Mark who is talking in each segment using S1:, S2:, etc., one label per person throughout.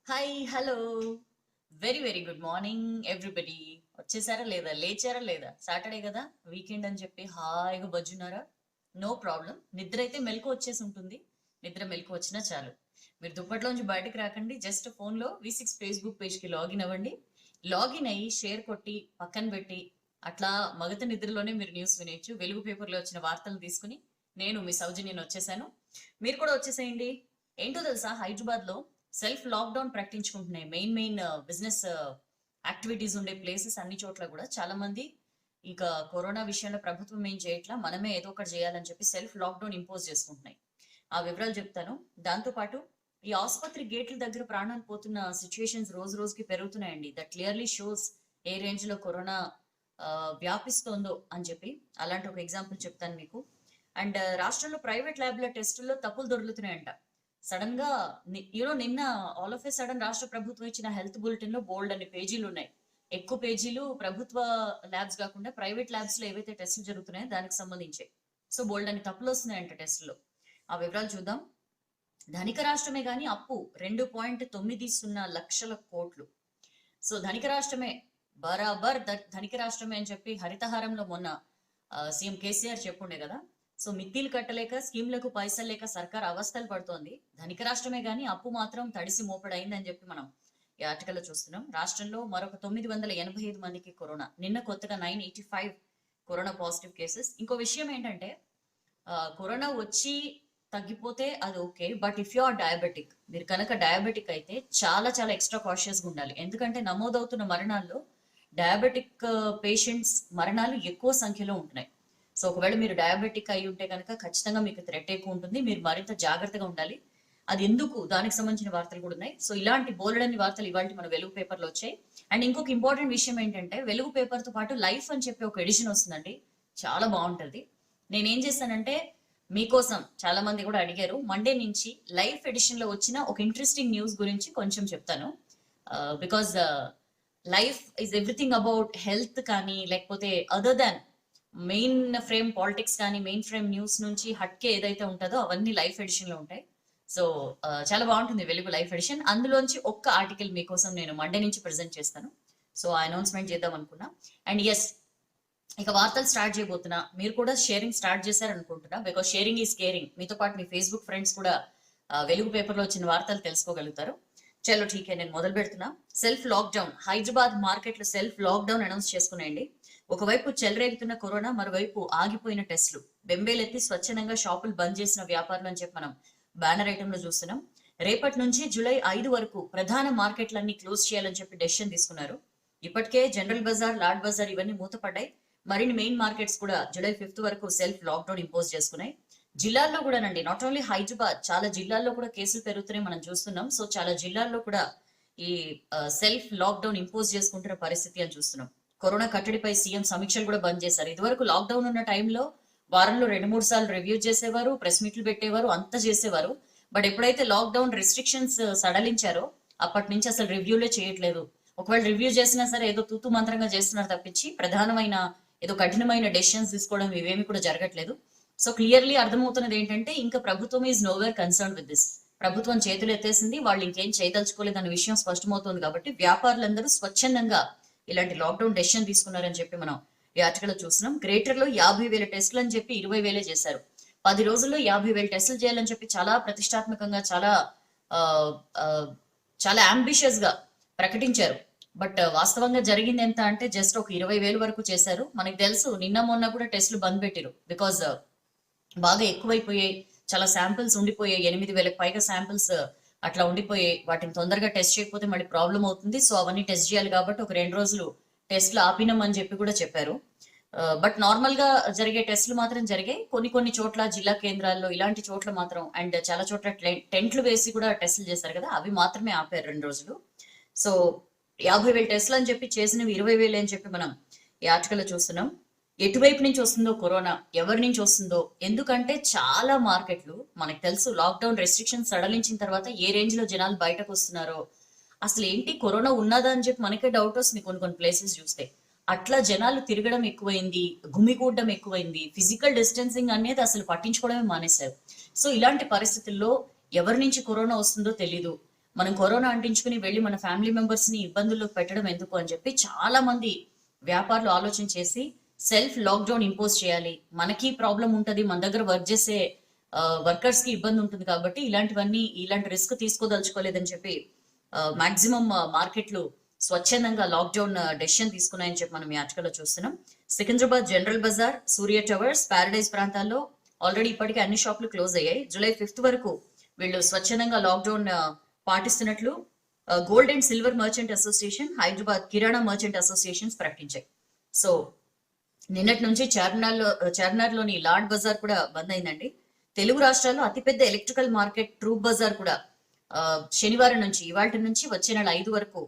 S1: Hi hello very very good morning everybody. వచ్చేసారా లేదా, లేచారా లేదా? సాటర్డే కదా, వీకెండ్ అని చెప్పి హాయిగా బజ్జున్నారా? No problem. నిద్ర అయితే మెలకు వచ్చేసి ఉంటుంది. నిద్ర మెలకు వచ్చినా చాలు. మీరు దుప్పట్లోంచి బయటకు రాకండి. జస్ట్ ఫోన్లో V6 ఫేస్బుక్ పేజ్కి లాగిన్ అవ్వండి. లాగిన్ అయ్యి షేర్ కొట్టి పక్కన పెట్టి అట్లా మగత నిద్రలోనే మీరు న్యూస్ వినేయచ్చు. వెలుగు పేపర్లో వచ్చిన వార్తలు తీసుకుని నేను మీ సౌజన్యని వచ్చేసాను. మీరు కూడా వచ్చేసేయండి. ఏంటో తెలుసా, హైదరాబాద్ లో సెల్ఫ్ లాక్డౌన్ ప్రకటించుకుంటున్నాయి. మెయిన్ మెయిన్ బిజినెస్ యాక్టివిటీస్ ఉండే ప్లేసెస్ అన్ని చోట్ల కూడా చాలా మంది ఇక కరోనా విషయంలో ప్రభుత్వం ఏం చేయట్లా, మనమే ఏదో ఒకటి చేయాలని చెప్పి సెల్ఫ్ లాక్డౌన్ ఇంపోజ్ చేసుకుంటున్నాయి. ఆ వివరాలు చెప్తాను. దాంతో పాటు ఈ ఆసుపత్రి గేట్ల దగ్గర ప్రాణాలు పోతున్న సిచ్యువేషన్స్ రోజు రోజుకి పెరుగుతున్నాయండి. దట్ క్లియర్లీ షోస్ ఏ రేంజ్ లో కరోనా వ్యాపిస్తోందో అని చెప్పి. అలాంటి ఒక ఎగ్జాంపుల్ చెప్తాను మీకు. అండ్ రాష్ట్రంలో ప్రైవేట్ ల్యాబ్ల టెస్టుల్లో తప్పులు దొరుకుతున్నాయంట. సడన్ గా నిన్న ఆల్ ఆఫ్ ఏ సడన్ రాష్ట్ర ప్రభుత్వం ఇచ్చిన హెల్త్ బులెటిన్ లో బోల్డ్ అనే పేజీలు ఉన్నాయి. ఎక్కువ పేజీలు ప్రభుత్వ ల్యాబ్స్ కాకుండా ప్రైవేట్ ల్యాబ్స్ లో ఏవైతే టెస్టులు జరుగుతున్నాయో దానికి సంబంధించి. సో బోల్డ్ అని తప్పులు వస్తున్నాయంట టెస్టులో. ఆ వివరాలు చూద్దాం. ధనిక రాష్ట్రమే గాని అప్పు 2.90 లక్షల కోట్లు. సో ధనిక రాష్ట్రమే, బరాబర్ ధనిక రాష్ట్రమే అని చెప్పి హరితహారంలో మొన్న సీఎం కేసీఆర్ చెప్పుండే కదా. సో మిత్తిలు కట్టలేక, స్కీమ్లకు పైసలు లేక సర్కార్ అవస్థలు పడుతోంది. ధనిక రాష్ట్రమే గానీ అప్పు మాత్రం తడిసి మోపడైందని చెప్పి మనం ఈ ఆర్టికల్లో చూస్తున్నాం. రాష్ట్రంలో మరొక 985 మందికి కరోనా. నిన్న కొత్తగా 985 కరోనా పాజిటివ్ కేసెస్. ఇంకో విషయం ఏంటంటే, కరోనా వచ్చి తగ్గిపోతే అది okay, but if you are diabetic, మీరు కనుక డయాబెటిక్ అయితే చాలా చాలా ఎక్స్ట్రా కాషియస్గా ఉండాలి. ఎందుకంటే నమోదవుతున్న మరణాల్లో డయాబెటిక్ పేషెంట్స్ మరణాలు ఎక్కువ సంఖ్యలో ఉంటున్నాయి. సో ఒకవేళ మీరు డయాబెటిక్ అయి ఉంటే కనుక ఖచ్చితంగా మీకు థ్రెట్ ఎక్కువ ఉంటుంది. మీరు మరింత జాగ్రత్తగా ఉండాలి. అది ఎందుకు, దానికి సంబంధించిన వార్తలు కూడా ఉన్నాయి. సో ఇలాంటి బోలెడన్ని వార్తలు ఇవాళ మన వెలుగు పేపర్లో వచ్చాయి. అండ్ ఇంకొక ఇంపార్టెంట్ విషయం ఏంటంటే, వెలుగు పేపర్ తో పాటు లైఫ్ అని చెప్పి ఒక ఎడిషన్ వస్తుందండి. చాలా బాగుంటుంది. నేనేం చేస్తానంటే, మీకోసం చాలా మంది కూడా అడిగారు, మండే నుంచి లైఫ్ ఎడిషన్ లో వచ్చిన ఒక ఇంట్రెస్టింగ్ న్యూస్ గురించి కొంచెం చెప్తాను. Because life is everything about health కానీ, లేకపోతే other than main frame politics కానీ, మెయిన్ ఫ్రేమ్ న్యూస్ నుంచి హట్కే ఏదైతే ఉంటుందో అవన్నీ లైఫ్ ఎడిషన్ లో ఉంటాయి. సో చాలా బాగుంటుంది వెలుగు లైఫ్ ఎడిషన్. అందులోంచి ఒక్క ఆర్టికల్ మీకోసం నేను మండే నుంచి ప్రెజెంట్ చేస్తాను. సో ఆ అనౌన్స్మెంట్ చేద్దాం అనుకున్నా. అండ్ ఎస్, ఇక వార్తలు స్టార్ట్ చేయబోతున్నా. మీరు కూడా షేరింగ్ స్టార్ట్ చేశారనుకుంటున్నా, బికాస్ షేరింగ్ ఈజ్ కేరింగ్. మీతో పాటు మీ ఫేస్బుక్ ఫ్రెండ్స్ కూడా వెలుగు పేపర్లో వచ్చిన వార్తలు తెలుసుకోగలుగుతారు. చలో ఠీకే, నేను మొదలు పెడుతున్నా. Self lockdown. హైదరాబాద్ మార్కెట్లో సెల్ఫ్ లాక్డౌన్ అనౌన్స్ చేసుకున్నాయండి. ఒకవైపు చెలరేగుతున్న కరోనా, మరోవైపు ఆగిపోయిన టెస్టులు. బెంబేలెత్తి స్వచ్ఛందంగా షాపులు బంద్ చేసిన వ్యాపారులు అని చెప్పి మనం బ్యానర్ ఐటమ్ లో చూస్తున్నాం. రేపటి నుంచి జూలై 5 వరకు ప్రధాన మార్కెట్లన్నీ క్లోజ్ చేయాలని చెప్పి డెసిషన్ తీసుకున్నారు. ఇప్పటికే జనరల్ బజార్, లాడ్ బజార్ ఇవన్నీ మూతపడ్డాయి. మరిన్ని మెయిన్ మార్కెట్స్ కూడా జూలై 5 వరకు సెల్ఫ్ లాక్డౌన్ ఇంపోజ్ చేసుకున్నాయి. జిల్లాల్లో కూడా నండి, నాట్ ఓన్లీ హైదరాబాద్, చాలా జిల్లాల్లో కూడా కేసులు పెరుగుతున్నాయి మనం చూస్తున్నాం. సో చాలా జిల్లాల్లో కూడా ఈ సెల్ఫ్ లాక్డౌన్ ఇంపోజ్ చేసుకుంటున్న పరిస్థితి అని చూస్తున్నాం. కరోనా కట్టడిపై సీఎం సమీక్షలు కూడా బంద్ చేశారు. ఇదివరకు లాక్డౌన్ ఉన్న టైంలో వారంలో 2-3 సార్లు రివ్యూ చేసేవారు, ప్రెస్ మీట్లు పెట్టేవారు, అంతా చేసేవారు. బట్ ఎప్పుడైతే లాక్డౌన్ రెస్ట్రిక్షన్స్ సడలించారో అప్పటి నుంచి అసలు రివ్యూలే చేయట్లేదు. ఒకవేళ రివ్యూ చేసినా సరే ఏదో తూతు మంత్రంగా చేస్తున్నారు తప్పించి ప్రధానమైన ఏదో కఠినమైన డెసిషన్స్ తీసుకోవడం ఇవేమి కూడా జరగట్లేదు. సో క్లియర్లీ అర్థమవుతున్నది ఏంటంటే, ఇంకా ప్రభుత్వం is nowhere concern with this. ప్రభుత్వం చేతులు ఎత్తేసింది, వాళ్ళు ఇంకేం చేయదలుచుకోలేదు అన్న విషయం స్పష్టమవుతుంది. కాబట్టి వ్యాపారులందరూ స్వచ్ఛందంగా ఇలాంటి లాక్డౌన్ డెసిషన్ తీసుకున్నారని చెప్పి మనం ఈ ఆర్టికల్ చూస్తున్నాం. గ్రేటర్ లో 50,000 టెస్టులు అని చెప్పి 20,000 చేశారు. 10 రోజుల్లో 50,000 టెస్టులు చేయాలని చెప్పి చాలా ప్రతిష్టాత్మకంగా, చాలా అంబిషియస్ గా ప్రకటించారు. బట్ వాస్తవంగా జరిగింది ఎంత అంటే జస్ట్ ఒక 20,000 వరకు చేశారు. మనకి తెలుసు, నిన్న మొన్న కూడా టెస్టులు బంద్ పెట్టారు. బికాజ్ బాగా ఎక్కువైపోయాయి, చాలా శాంపిల్స్ ఉండిపోయాయి. 8,000కి పైగా శాంపిల్స్ అట్లా ఉండిపోయాయి. వాటిని తొందరగా టెస్ట్ చేయకపోతే మళ్ళీ ప్రాబ్లం అవుతుంది. సో అవన్నీ టెస్ట్ చేయాలి కాబట్టి ఒక 2 రోజులు టెస్ట్లు ఆపినాం అని చెప్పి కూడా చెప్పారు. బట్ నార్మల్ గా జరిగే టెస్టులు మాత్రం జరిగాయి. కొన్ని చోట్ల జిల్లా కేంద్రాల్లో ఇలాంటి చోట్ల మాత్రం, అండ్ చాలా చోట్ల టెంట్లు వేసి కూడా టెస్టులు చేశారు కదా, అవి మాత్రమే ఆపారు 2 రోజులు. సో 50,000 టెస్టులు అని చెప్పి చేసినవి 20,000 అని చెప్పి మనం ఈ ఆర్టికల్లో చూస్తున్నాం. ఎటువైపు నుంచి వస్తుందో కరోనా, ఎవరి నుంచి వస్తుందో. ఎందుకంటే చాలా మార్కెట్లు మనకు తెలుసు, లాక్డౌన్ రెస్ట్రిక్షన్స్ సడలించిన తర్వాత ఏ రేంజ్ లో జనాలు బయటకు వస్తున్నారో, అసలు ఏంటి కరోనా ఉన్నదా అని చెప్పి మనకే డౌట్ వస్తుంది కొన్ని ప్లేసెస్ చూస్తే. అట్లా జనాలు తిరగడం ఎక్కువైంది, గుమిగూడడం ఎక్కువైంది, ఫిజికల్ డిస్టెన్సింగ్ అనేది అసలు పట్టించుకోవడమే మానేశారు. సో ఇలాంటి పరిస్థితుల్లో ఎవరి నుంచి కరోనా వస్తుందో తెలీదు. మనం కరోనా అంటించుకుని వెళ్ళి మన ఫ్యామిలీ మెంబర్స్ ని ఇబ్బందుల్లో పెట్టడం ఎందుకు అని చెప్పి చాలా మంది వ్యాపారులు ఆలోచన చేసి సెల్ఫ్ లాక్డౌన్ ఇంపోజ్ చేయాలి, మనకి ప్రాబ్లం ఉంటది, మన దగ్గర వర్క్ చేసే వర్కర్స్ కి ఇబ్బంది ఉంటుంది కాబట్టి ఇలాంటి రిస్క్ తీసుకోదలుచుకోలేదని చెప్పి మాక్సిమం మార్కెట్లు స్వచ్ఛందంగా లాక్డౌన్ డెసిషన్ తీసుకున్నాయని చెప్పి మనం ఈ ఆర్టికల్లో చూస్తున్నాం. సికింద్రాబాద్ జనరల్ బజార్, సూర్య టవర్స్, ప్యారడైజ్ ప్రాంతాల్లో ఆల్రెడీ ఇప్పటికే అన్ని షాపులు క్లోజ్ అయ్యాయి. జూలై 5 వరకు వీళ్ళు స్వచ్ఛందంగా లాక్డౌన్ పాటిస్తున్నట్లు gold and silver merchant association, Hyderabad కిరాణా మర్చెంట్ అసోసియేషన్స్ ప్రకటించాయి. సో నిన్నటి నుంచి చార్మినార్లోని లార్డ్ బజార్ కూడా బంద్ అయిందండి. తెలుగు రాష్ట్రాల్లో అతిపెద్ద ఎలక్ట్రికల్ మార్కెట్ ట్రూప్ బజార్ కూడా శనివారం నుంచి ఇవాళ నుంచి వచ్చే నెల 5 వరకు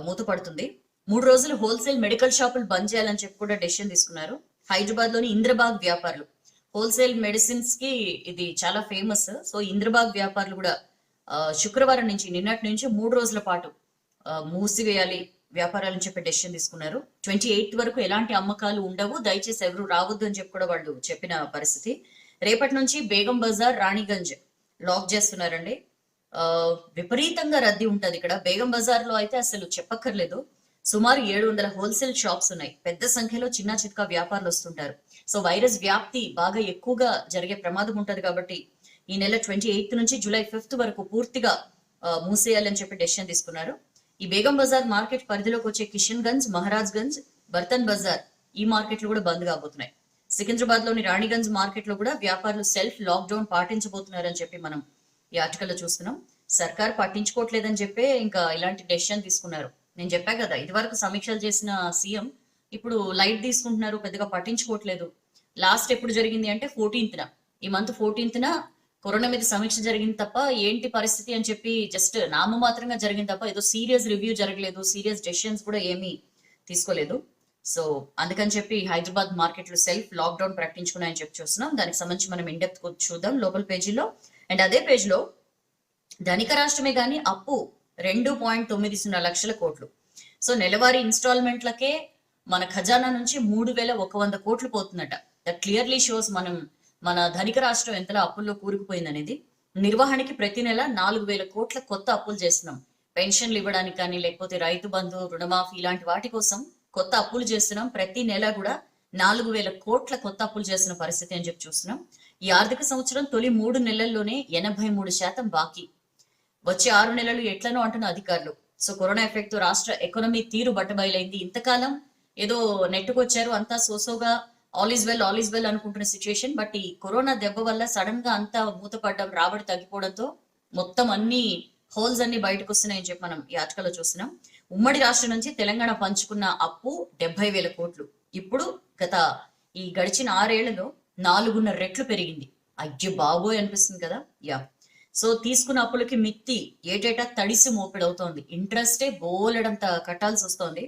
S1: మూతపడుతుంది. 3 రోజులు హోల్సేల్ మెడికల్ షాపులు బంద్ చేయాలని చెప్పి కూడా డెసిషన్ తీసుకున్నారు. హైదరాబాద్ లోని ఇంద్రబాగ్ వ్యాపారులు, హోల్సేల్ మెడిసిన్స్ కి ఇది చాలా ఫేమస్. సో ఇంద్రబాగ్ వ్యాపారులు కూడా శుక్రవారం నుంచి నిన్నటి నుంచి 3 రోజుల పాటు మూసివేయాలి వ్యాపారాలని చెప్పి డెసిషన్ తీసుకున్నారు. 28 వరకు ఎలాంటి అమ్మకాలు ఉండవు, దయచేసి ఎవరు రావద్దు అని చెప్పి కూడా వాళ్ళు చెప్పిన పరిస్థితి. రేపటి నుంచి బేగం బజార్, రాణిగంజ్ లాక్ చేస్తున్నారండి. విపరీతంగా రద్దీ ఉంటది ఇక్కడ. బేగం బజార్ లో అయితే అసలు చెప్పక్కర్లేదు, సుమారు 700 హోల్సేల్ షాప్స్ ఉన్నాయి. పెద్ద సంఖ్యలో చిన్న చిత్కా వ్యాపారులు వస్తుంటారు. సో వైరస్ వ్యాప్తి బాగా ఎక్కువగా జరిగే ప్రమాదం ఉంటది కాబట్టి ఈ నెల 28 నుంచి జూలై 5 వరకు పూర్తిగా మూసేయాలని చెప్పి డెసిషన్ తీసుకున్నారు. ఈ బేగం బజార్ మార్కెట్ పరిధిలోకి వచ్చే కిషన్ గంజ్, మహారాజ్ గంజ్, బర్తన్ బజార్ ఈ మార్కెట్లు కూడా బంద్ కాబోతున్నాయి. సికింద్రాబాద్ లోని రాణిగంజ్ మార్కెట్ లో కూడా వ్యాపారులు సెల్ఫ్ లాక్డౌన్ పాటించబోతున్నారని చెప్పి మనం ఈ ఆర్టికల్లో చూస్తున్నాం. సర్కార్ పట్టించుకోవట్లేదని చెప్పి ఇంకా ఇలాంటి డెసిషన్ తీసుకున్నారు. నేను చెప్పా కదా, ఇది వరకు సమీక్షలు చేసిన సీఎం ఇప్పుడు లైట్ తీసుకుంటున్నారు, పెద్దగా పట్టించుకోవట్లేదు. లాస్ట్ ఎప్పుడు జరిగింది అంటే 14th, ఈ మంత్ 14th కరోనా మీద సమీక్ష జరిగింది తప్ప ఏంటి పరిస్థితి అని చెప్పి జస్ట్ నామమాత్రంగా జరిగింది తప్ప ఏదో సీరియస్ రివ్యూ జరగలేదు, సీరియస్ డెసిషన్స్ కూడా ఏమీ తీసుకోలేదు. సో అందుకని చెప్పి హైదరాబాద్ మార్కెట్లు సెల్ఫ్ లాక్డౌన్ ప్రకటించుకున్నాయని చెప్పి చూస్తున్నాం. దానికి సంబంధించి మనం ఇండెప్త్ చూద్దాం లోకల్ పేజీలో. అండ్ అదే పేజ్లో ధనిక రాష్ట్రమే గానీ అప్పు 2.90 లక్షల కోట్లు. సో నెలవారీ ఇన్స్టాల్మెంట్లకే మన ఖజానా నుంచి 3,100 కోట్లు పోతుందట. దట్ క్లియర్లీ షోస్ మన ధనిక రాష్ట్రం ఎంతలా అప్పుల్లో కూరుకుపోయింది అనేది. నిర్వహణకి ప్రతి నెల 4,000 కోట్ల కొత్త అప్పులు చేస్తున్నాం. పెన్షన్లు ఇవ్వడానికి కానీ, లేకపోతే రైతు బంధు, రుణమాఫీ ఇలాంటి వాటి కోసం కొత్త అప్పులు చేస్తున్నాం. ప్రతి నెల కూడా 4,000 కోట్ల కొత్త అప్పులు చేస్తున్న పరిస్థితి అని చెప్పి చూస్తున్నాం. ఈ ఆర్థిక సంవత్సరం తొలి 3 నెలల్లోనే 83% బాకీ. వచ్చే 6 నెలలు ఎట్లనో అంటున్న అధికారులు. సో కరోనా ఎఫెక్ట్ తో రాష్ట్ర ఎకానమీ తీరు బట్టబయలైంది. ఇంతకాలం ఏదో నెట్టుకొచ్చారు, అంతా సోసోగా ఆల్ ఈజ్ వెల్ అనుకుంటున్న సిచ్యువేషన్. బట్ ఈ కరోనా దెబ్బ వల్ల సడన్ గా అంతా మూతపడడం, రాబడి తగ్గిపోవడంతో మొత్తం అన్ని హోల్స్ అన్ని బయటకు వస్తున్నాయని చెప్పి మనం ఈ ఆర్టికల్లో చూస్తున్నాం. ఉమ్మడి రాష్ట్రం నుంచి తెలంగాణ పంచుకున్న అప్పు 70,000 కోట్లు. ఇప్పుడు ఈ గడిచిన 6 ఏళ్లలో 4.5 రెట్లు పెరిగింది. అయ్యో బాబోయ్ అనిపిస్తుంది కదా. యా, సో తీసుకున్న అప్పులకి మిత్తి ఏటేటా తడిసి మోపిడవుతోంది. ఇంట్రెస్టే బోలెడంత కట్టాల్సి వస్తోంది.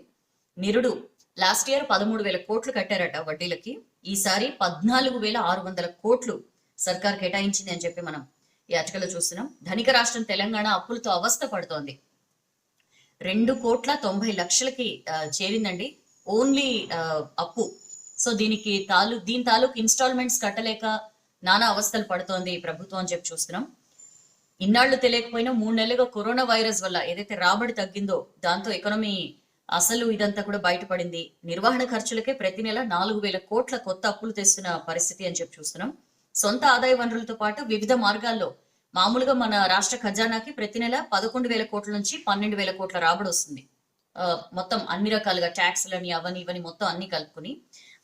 S1: నిరుడు లాస్ట్ ఇయర్ 13,000 కోట్లు కట్టారట వడ్డీలకి. ఈసారి 14,600 కోట్లు సర్కార్ కేటాయించింది అని చెప్పి మనం ఈ ఆర్టికల్లో చూస్తున్నాం. ధనిక రాష్ట్రం తెలంగాణ అప్పులతో అవస్థ పడుతోంది. 2,90,00,000కి చేరిందండి ఓన్లీ అప్పు. సో దీని తాలూకు ఇన్స్టాల్మెంట్స్ కట్టలేక నానా అవస్థలు పడుతోంది ప్రభుత్వం అని చెప్పి చూస్తున్నాం. ఇన్నాళ్లు తెలియకపోయినా 3 నెలలుగా కరోనా వైరస్ వల్ల ఏదైతే రాబడి తగ్గిందో దాంతో ఎకానమీ అసలు ఇదంతా కూడా బయటపడింది. నిర్వహణ ఖర్చులకే ప్రతి నెల 4,000 కోట్ల కొత్త అప్పులు తెస్తున్న పరిస్థితి అని చెప్పి చూస్తున్నాం. సొంత ఆదాయ వనరులతో పాటు వివిధ మార్గాల్లో మామూలుగా మన రాష్ట్ర ఖజానాకి ప్రతి నెల 11,000 కోట్ల నుంచి 12,000 కోట్ల రాబడి వస్తుంది. మొత్తం అన్ని రకాలుగా ట్యాక్స్లని అవని ఇవని మొత్తం అన్ని కలుపుకుని.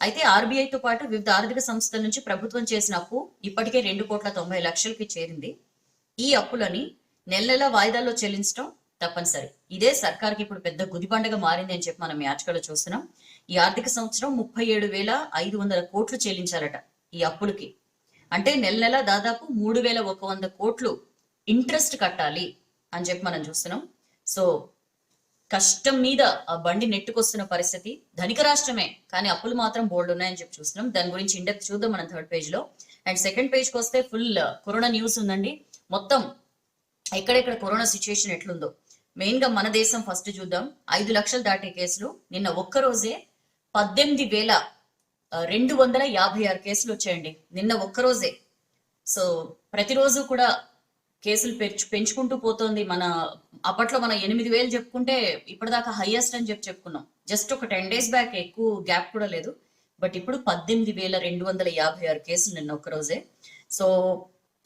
S1: అయితే ఆర్బీఐతో పాటు వివిధ ఆర్థిక సంస్థల నుంచి ప్రభుత్వం చేసిన అప్పు ఇప్పటికే 2,90,00,000కి చేరింది. ఈ అప్పులని నెల వాయిదాల్లో చెల్లించడం తప్పనిసరి. ఇదే సర్కార్కి ఇప్పుడు పెద్ద గుదిబండగా మారింది అని చెప్పి మనం ఈ ఆర్టికల్లో చూస్తున్నాం. ఈ ఆర్థిక సంవత్సరం 37,500 కోట్లు చెల్లించాలట ఈ అప్పులకి. అంటే నెల దాదాపు 3,100 కోట్లు ఇంట్రెస్ట్ కట్టాలి అని చెప్పి మనం చూస్తున్నాం. సో కష్టం మీద ఆ బండి నెట్టుకొస్తున్న పరిస్థితి. ధనిక రాష్ట్రమే కానీ అప్పులు మాత్రం బోల్డ్ ఉన్నాయని చెప్పి చూస్తున్నాం. దాని గురించి ఇండెప్త్ చూద్దాం మనం 3rd పేజ్ లో. అండ్ 2nd పేజ్కి వస్తే ఫుల్ కరోనా న్యూస్ ఉందండి. మొత్తం ఎక్కడెక్కడ కరోనా సిచ్యువేషన్ ఎట్లుందో మెయిన్ గా మన దేశం ఫస్ట్ చూద్దాం. 5 లక్షలు దాటే కేసులు. నిన్న ఒక్కరోజే 18,256 కేసులు వచ్చాయండి నిన్న ఒక్కరోజే. సో ప్రతిరోజు కూడా కేసులు పెంచుకుంటూ పోతోంది. అప్పట్లో మనం 8,000 చెప్పుకుంటే ఇప్పటిదాకా హైయెస్ట్ అని చెప్పుకున్నాం. జస్ట్ ఒక 10 days బ్యాక్, ఎక్కువ గ్యాప్ కూడా లేదు. బట్ ఇప్పుడు 18,256 కేసులు నిన్న ఒక్కరోజే. సో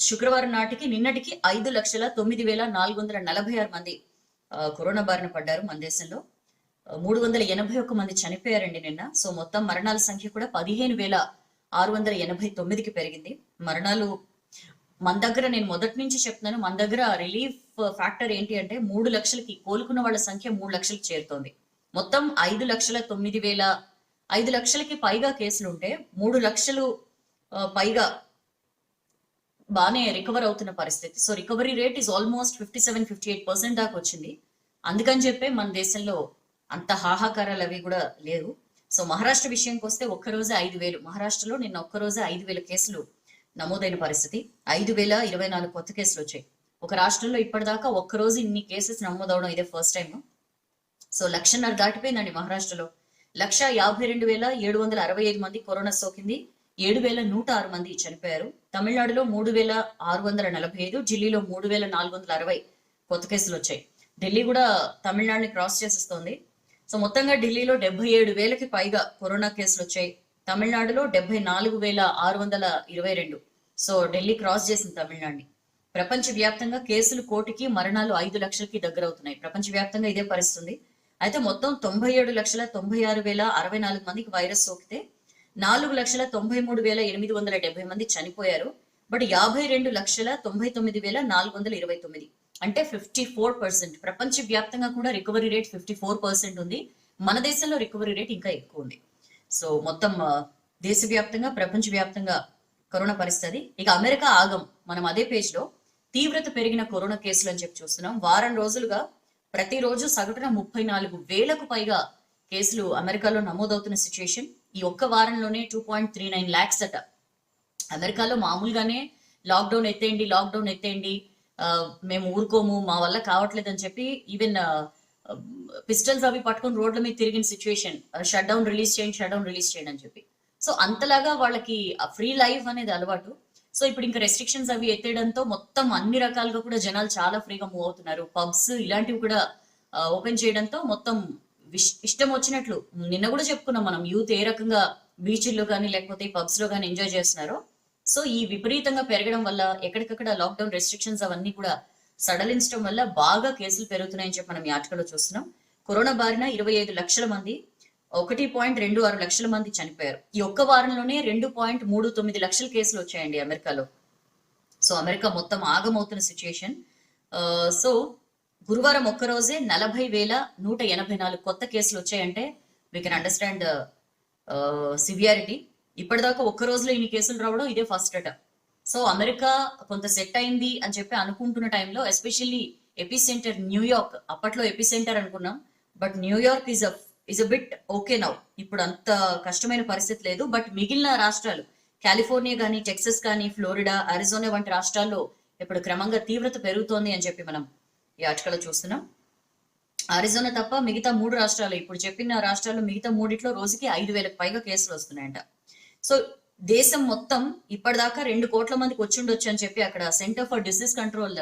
S1: శుక్రవారం నాటికి నిన్నటికి 5,09,446 మంది కరోనా బారిన పడ్డారు మన దేశంలో. 381 మంది చనిపోయారండి నిన్న. సో మొత్తం మరణాల సంఖ్య కూడా 15,689కి పెరిగింది. మరణాలు మన దగ్గర, నేను మొదటి నుంచి చెప్తున్నాను, మన దగ్గర రిలీఫ్ ఫ్యాక్టర్ ఏంటి అంటే 3 లక్షలకి కోలుకున్న వాళ్ళ సంఖ్య 3 లక్షలకి చేరుతోంది. మొత్తం 5 లక్షలకి పైగా కేసులు ఉంటే 3 లక్షలు పైగా బాగానే రికవర్ అవుతున్న పరిస్థితి. So recovery rate is almost 57-58% దాకా వచ్చింది. అందుకని చెప్పే మన దేశంలో అంత హాహాకారాలు అవి కూడా లేవు. సో మహారాష్ట్ర విషయానికి వస్తే ఒక్కరోజే 5,000, మహారాష్ట్రలో నిన్న ఒక్కరోజే 5,000 కేసులు నమోదైన పరిస్థితి. 5,024 కొత్త కేసులు వచ్చాయి. ఒక రాష్ట్రంలో ఇప్పటిదాకా ఒక్కరోజు ఇన్ని కేసెస్ నమోదవడం ఇదే ఫస్ట్ టైం. సో 1,50,000 దాటిపోయిందండి మహారాష్ట్రలో. 1,52,765 మంది కరోనా సోకింది. 7,106 మంది చనిపోయారు. తమిళనాడులో 3,645, ఢిల్లీలో 3,460 కొత్త కేసులు వచ్చాయి. ఢిల్లీ కూడా తమిళనాడుని క్రాస్ చేసేస్తోంది. సో మొత్తంగా ఢిల్లీలో 77,000కి పైగా కరోనా కేసులు వచ్చాయి. తమిళనాడులో 74,622. సో ఢిల్లీ క్రాస్ చేసింది తమిళనాడుని. ప్రపంచ వ్యాప్తంగా కేసులు 1,00,00,000కి, మరణాలు 5 లక్షలకి దగ్గర అవుతున్నాయి. ప్రపంచ వ్యాప్తంగా ఇదే పరిస్థితుంది. అయితే మొత్తం 97,96,064 మందికి వైరస్ సోకితే 4,93,870 మంది చనిపోయారు. బట్ 52,99,429, అంటే 54%. ప్రపంచ వ్యాప్తంగా కూడా రికవరీ రేట్ 54% ఉంది. మన దేశంలో రికవరీ రేట్ ఇంకా ఎక్కువ ఉంది. సో మొత్తం దేశవ్యాప్తంగా, ప్రపంచ వ్యాప్తంగా కరోనా పరిస్థితి. ఇక అమెరికా ఆగం. మనం అదే పేజ్ లో తీవ్రత పెరిగిన కరోనా కేసులు అని చూస్తున్నాం. వారం రోజులుగా ప్రతిరోజు సగటున 34,000కు పైగా కేసులు అమెరికాలో నమోదవుతున్న సిచ్యుయేషన్. ఈ ఒక్క వారంలోనే 2.39 lakhs అట. అమెరికాలో మామూలుగానే లాక్డౌన్ ఎత్తేయండి, మేము ఊరుకోము, మా వల్ల కావట్లేదు అని చెప్పి ఈవెన్ పిస్టల్స్ అవి పట్టుకొని రోడ్ల మీద తిరిగిన సిచ్యువేషన్. షట్ డౌన్ రిలీజ్ చేయండి అని చెప్పి. సో అంతలాగా వాళ్ళకి ఫ్రీ లైఫ్ అనేది అలవాటు. సో ఇప్పుడు ఇంకా రెస్ట్రిక్షన్స్ అవి ఎత్తేయడంతో మొత్తం అన్ని రకాలుగా కూడా జనాలు చాలా ఫ్రీగా మూవ్ అవుతున్నారు. పబ్స్ ఇలాంటివి కూడా ఓపెన్ చేయడంతో మొత్తం ఇష్టం వచ్చినట్లు, నిన్న కూడా చెప్పుకున్నాం మనం, యూత్ ఏ రకంగా బీచ్ల్లో కానీ లేకపోతే పబ్స్ లో కానీ ఎంజాయ్ చేస్తున్నారో. సో ఈ విపరీతంగా పెరగడం వల్ల ఎక్కడికక్కడ లాక్డౌన్ రెస్ట్రిక్షన్స్ అవన్నీ కూడా సడలించడం వల్ల బాగా కేసులు పెరుగుతున్నాయని చెప్పి మనం ఈ ఆర్టికల్లో చూస్తున్నాం. కరోనా బారిన 25 లక్షల మంది, 1.26 లక్షల మంది చనిపోయారు. ఈ ఒక్క వారంలోనే 2.39 లక్షల కేసులు వచ్చాయండి అమెరికాలో. సో అమెరికా మొత్తం ఆగమవుతున్న సిచ్యుయేషన్. సో గురువారం ఒక్కరోజే 40,184 కొత్త కేసులు వచ్చాయంటే వీ కెన్ అండర్స్టాండ్ సివియారిటీ. ఇప్పటిదాకా ఒక్క రోజులో ఇన్ని కేసులు రావడం ఇదే ఫస్ట్ అట. సో అమెరికా కొంత సెట్ అయింది అని చెప్పి అనుకుంటున్న టైంలో, ఎస్పెషల్లీ ఎపిసెంటర్ న్యూయార్క్, అప్పట్లో ఎపిసెంటర్ అనుకున్నాం, but New York is a bit okay now. ఇప్పుడు అంత కష్టమైన పరిస్థితి లేదు. బట్ మిగిలిన రాష్ట్రాలు, కాలిఫోర్నియా కానీ, టెక్సస్ కానీ, ఫ్లోరిడా, అరిజోనా వంటి రాష్ట్రాల్లో ఇప్పుడు క్రమంగా తీవ్రత పెరుగుతోంది అని చెప్పి మనం ఈ ఆర్టికల్లో చూస్తున్నాం. అరిజోనా తప్ప మిగతా 3 రాష్ట్రాలు, ఇప్పుడు చెప్పిన రాష్ట్రాల్లో మిగతా 3 రోజుకి 5,000కి పైగా కేసులు వస్తున్నాయంట. సో దేశం మొత్తం ఇప్పటిదాకా 2 కోట్ల మందికి వచ్చిండొచ్చు అని చెప్పి అక్కడ సెంటర్ ఫర్ డిసీజ్ కంట్రోల్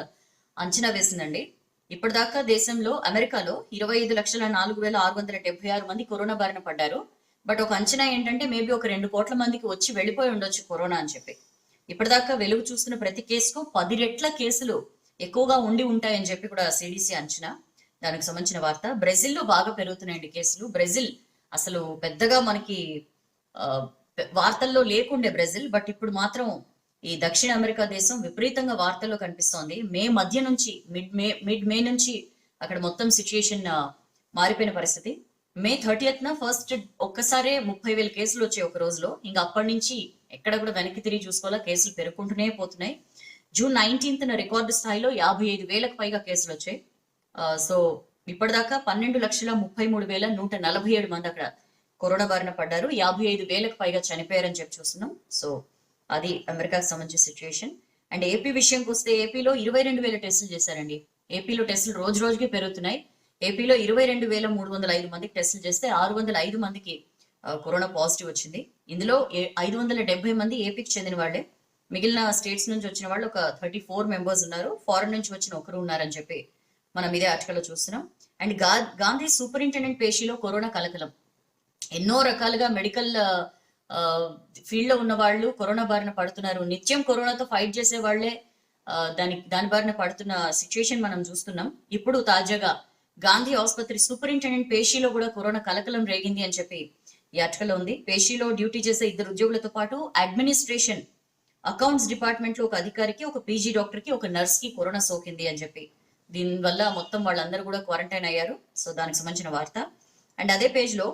S1: అంచనా వేసిందండి. ఇప్పటిదాకా దేశంలో, అమెరికాలో 25,04,676 మంది కరోనా బారిన పడ్డారు. బట్ ఒక అంచనా ఏంటంటే మేబీ ఒక 2 కోట్ల మందికి వచ్చి వెళ్ళిపోయి ఉండొచ్చు కరోనా అని చెప్పి. ఇప్పటిదాకా వెలుగు చూస్తున్న ప్రతి కేసుకు 10 రెట్ల కేసులు ఎక్కువగా ఉండి ఉంటాయని చెప్పి కూడా సిడిసి అంచనా. దానికి సంబంధించిన వార్త. బ్రెజిల్లో బాగా పెరుగుతున్నాయండి కేసులు. బ్రెజిల్ అసలు పెద్దగా మనకి వార్తల్లో లేకుండే బ్రెజిల్, బట్ ఇప్పుడు మాత్రం ఈ దక్షిణ అమెరికా దేశం విపరీతంగా వార్తల్లో కనిపిస్తోంది. మధ్య నుంచి మిడ్ మే నుంచి అక్కడ మొత్తం సిచ్యుయేషన్ మారిపోయిన పరిస్థితి. May 30th ఫస్ట్ ఒక్కసారే 30,000 కేసులు వచ్చాయి ఒక రోజులో. ఇంకా అప్పటి నుంచి ఎక్కడ కూడా వెనక్కి తిరిగి చూసుకోవాలా, కేసులు పెరుగుకుంటూనే పోతున్నాయి. June 19th రికార్డు స్థాయిలో 55,000కు పైగా కేసులు వచ్చాయి. సో ఇప్పటిదాకా 12,33,147 మంది అక్కడ కరోనా బారిన పడ్డారు. 55,000కు పైగా చనిపోయారని చెప్పి చూస్తున్నాం. సో అది అమెరికాకి సంబంధించిన సిచ్యుయేషన్. అండ్ ఏపీ విషయంకి వస్తే ఏపీలో 22,000 టెస్టులు చేశారండి. ఏపీలో టెస్టులు రోజు రోజుకి పెరుగుతున్నాయి. ఏపీలో 22,305 మందికి టెస్టులు చేస్తే 605 మందికి కరోనా పాజిటివ్ వచ్చింది. ఇందులో 570 మంది ఏపీకి చెందిన వాళ్ళే. మిగిలిన స్టేట్స్ నుంచి వచ్చిన వాళ్ళు ఒక 34 మెంబర్స్ ఉన్నారు, ఫారెన్ నుంచి వచ్చిన ఒకరు ఉన్నారని చెప్పి మనం ఇదే ఆర్టికల్లో చూస్తున్నాం. అండ్ గాంధీ సూపరింటెండెంట్ పేషీలో కరోనా కలకలం. ఎన్నో రకాలుగా మెడికల్ ఫీల్డ్ లో ఉన్న వాళ్ళు కరోనా బారిన పడుతున్నారు. నిత్యం కరోనాతో ఫైట్ చేసే వాళ్ళే దాని బారిన పడుతున్న సిచ్యుయేషన్ మనం చూస్తున్నాం. ఇప్పుడు తాజాగా గాంధీ ఆసుపత్రి సూపరింటెండెంట్ పేషీలో కూడా కరోనా కలకలం రేగింది అని చెప్పి ఈ ఆర్టికల్ ఉంది. పేషీలో డ్యూటీ చేసే 2 ఉద్యోగులతో పాటు అడ్మినిస్ట్రేషన్ అకౌంట్స్ డిపార్ట్మెంట్ లో ఒక అధికారికి, ఒక పీజీ డాక్టర్ కి, ఒక నర్స్ కి కరోనా సోకింది అని చెప్పి దీనివల్ల మొత్తం వాళ్ళందరూ కూడా క్వారంటైన్ అయ్యారు. సో దానికి సంబంధించిన వార్త. అండ్ అదే పేజ్ లో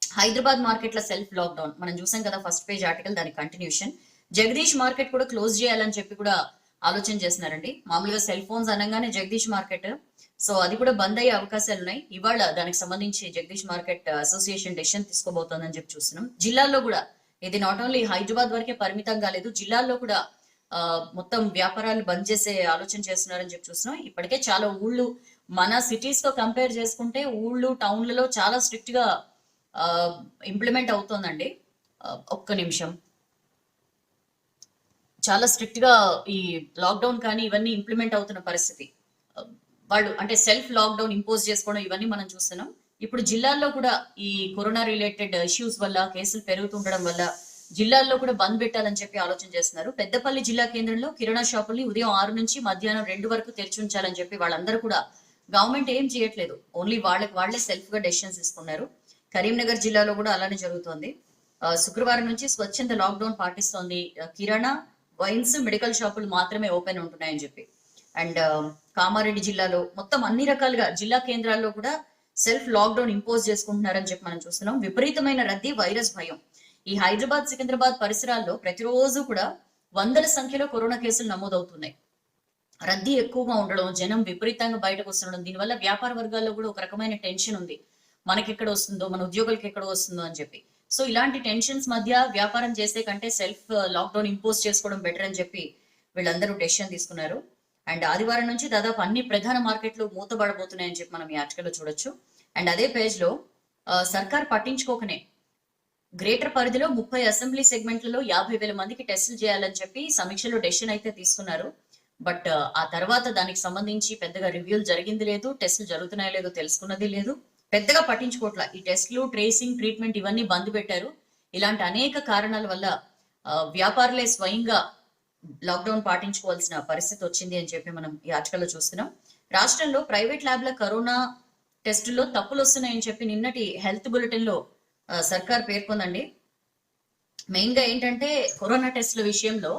S1: హైదరాబాద్ మార్కెట్ల సెల్ఫ్ లాక్డౌన్ మనం చూసాం కదా, ఫస్ట్ పేజ్ ఆర్టికల్, దాని కంటిన్యూషన్. జగదీష్ మార్కెట్ కూడా క్లోజ్ చేయాలని చెప్పి కూడా ఆలోచన చేస్తున్నారండి. మామూలుగా సెల్ ఫోన్స్ అనగానే జగదీష్ మార్కెట్, సో అది కూడా బంద్ అయ్యే అవకాశాలు ఉన్నాయి. ఇవాళ దానికి సంబంధించి జగదీష్ మార్కెట్ అసోసియేషన్ డెసిషన్ తీసుకోబోతోందని చెప్పి చూస్తున్నాం. జిల్లాల్లో కూడా ఇది నాట్ ఓన్లీ హైదరాబాద్ వరకే పరిమితం కాలేదు, జిల్లాల్లో కూడా మొత్తం వ్యాపారాలు బంద్ చేసే ఆలోచన చేస్తున్నారని చెప్పి చూస్తున్నాం. ఇప్పటికే చాలా ఊళ్ళు మన సిటీస్ తో కంపేర్ చేసుకుంటే ఊళ్ళు టౌన్లలో చాలా స్ట్రిక్ట్ గా ఇంప్లిమెంట్ అవుతోందండి. ఒక్క నిమిషం. చాలా స్ట్రిక్ట్ గా ఈ లాక్డౌన్ కానీ ఇవన్నీ ఇంప్లిమెంట్ అవుతున్న పరిస్థితి. వాళ్ళు అంటే సెల్ఫ్ లాక్డౌన్ ఇంపోజ్ చేసుకోవడం ఇవన్నీ మనం చూస్తున్నాం. ఇప్పుడు జిల్లాల్లో కూడా ఈ కరోనా రిలేటెడ్ ఇష్యూస్ వల్ల, కేసులు పెరుగుతుండడం వల్ల జిల్లాల్లో కూడా బంద్ పెట్టాలని చెప్పి ఆలోచన చేస్తున్నారు. పెద్దపల్లి జిల్లా కేంద్రంలో కిరాణా షాపుల్ని ఉదయం 6 నుంచి మధ్యాహ్నం 2 వరకు తెరిచి ఉంచాలని చెప్పి వాళ్ళందరూ కూడా, గవర్నమెంట్ ఏం చేయట్లేదు, ఓన్లీ వాళ్ళే సెల్ఫ్ గా డెసిషన్స్ తీసుకున్నారు. కరీంనగర్ జిల్లాలో కూడా అలానే జరుగుతోంది. శుక్రవారం నుంచి స్వచ్ఛంద లాక్డౌన్ పాటిస్తోంది. కిరాణా, వైన్స్, మెడికల్ షాపులు మాత్రమే ఓపెన్ ఉంటున్నాయని చెప్పి. అండ్ కామారెడ్డి జిల్లాలో మొత్తం అన్ని రకాలుగా జిల్లా కేంద్రాల్లో కూడా సెల్ఫ్ లాక్డౌన్ ఇంపోజ్ చేసుకుంటున్నారని చెప్పి మనం చూస్తున్నాం. విపరీతమైన రద్దీ, వైరస్ భయం. ఈ హైదరాబాద్, సికింద్రాబాద్ పరిసరాల్లో ప్రతిరోజు కూడా వందల సంఖ్యలో కరోనా కేసులు నమోదవుతున్నాయి. రద్దీ ఎక్కువగా ఉండడం, జనం విపరీతంగా బయటకు వస్తుండడం, దీనివల్ల వ్యాపార వర్గాల్లో కూడా ఒక రకమైన టెన్షన్ ఉంది. మనకి ఎక్కడ వస్తుందో, మన ఉద్యోగులకి ఎక్కడ వస్తుందో అని చెప్పి. సో ఇలాంటి టెన్షన్స్ మధ్య వ్యాపారం చేసే కంటే సెల్ఫ్ లాక్డౌన్ ఇంపోజ్ చేసుకోవడం బెటర్ అని చెప్పి వీళ్ళందరూ డెసిషన్ తీసుకున్నారు. అండ్ ఆదివారం నుంచి దాదాపు అన్ని ప్రధాన మార్కెట్లు మూతబడబోతున్నాయని చెప్పి మనం ఈ ఆర్టికల్లో చూడొచ్చు. అండ్ అదే పేజ్ లో సర్కార్ పట్టించుకోకనే గ్రేటర్ పరిధిలో 30 అసెంబ్లీ సెగ్మెంట్లలో 50,000 మందికి టెస్టులు చేయాలని చెప్పి సమీక్షలో డెసిషన్ అయితే తీసుకున్నారు. బట్ ఆ తర్వాత దానికి సంబంధించి పెద్దగా రివ్యూలు జరిగింది లేదు, టెస్టులు జరుగుతున్నాయో లేదో తెలుసుకున్నది లేదు, పెద్దగా పట్టించుకోవట్ల. ఈ టెస్టులు, ట్రేసింగ్, ట్రీట్మెంట్ ఇవన్నీ బంద్ పెట్టారు. ఇలాంటి అనేక కారణాల వల్ల వ్యాపారులే స్వయంగా లాక్డౌన్ పాటించుకోవాల్సిన పరిస్థితి వచ్చింది అని చెప్పి మనం ఈ ఆర్టికల్లో చూస్తున్నాం. రాష్ట్రంలో ప్రైవేట్ ల్యాబ్ల కరోనా టెస్టుల్లో తప్పులు వస్తున్నాయని చెప్పి నిన్నటి హెల్త్ బులెటిన్ లో సర్కార్ పేర్కొందండి. మెయిన్ గా ఏంటంటే కరోనా టెస్టుల విషయంలో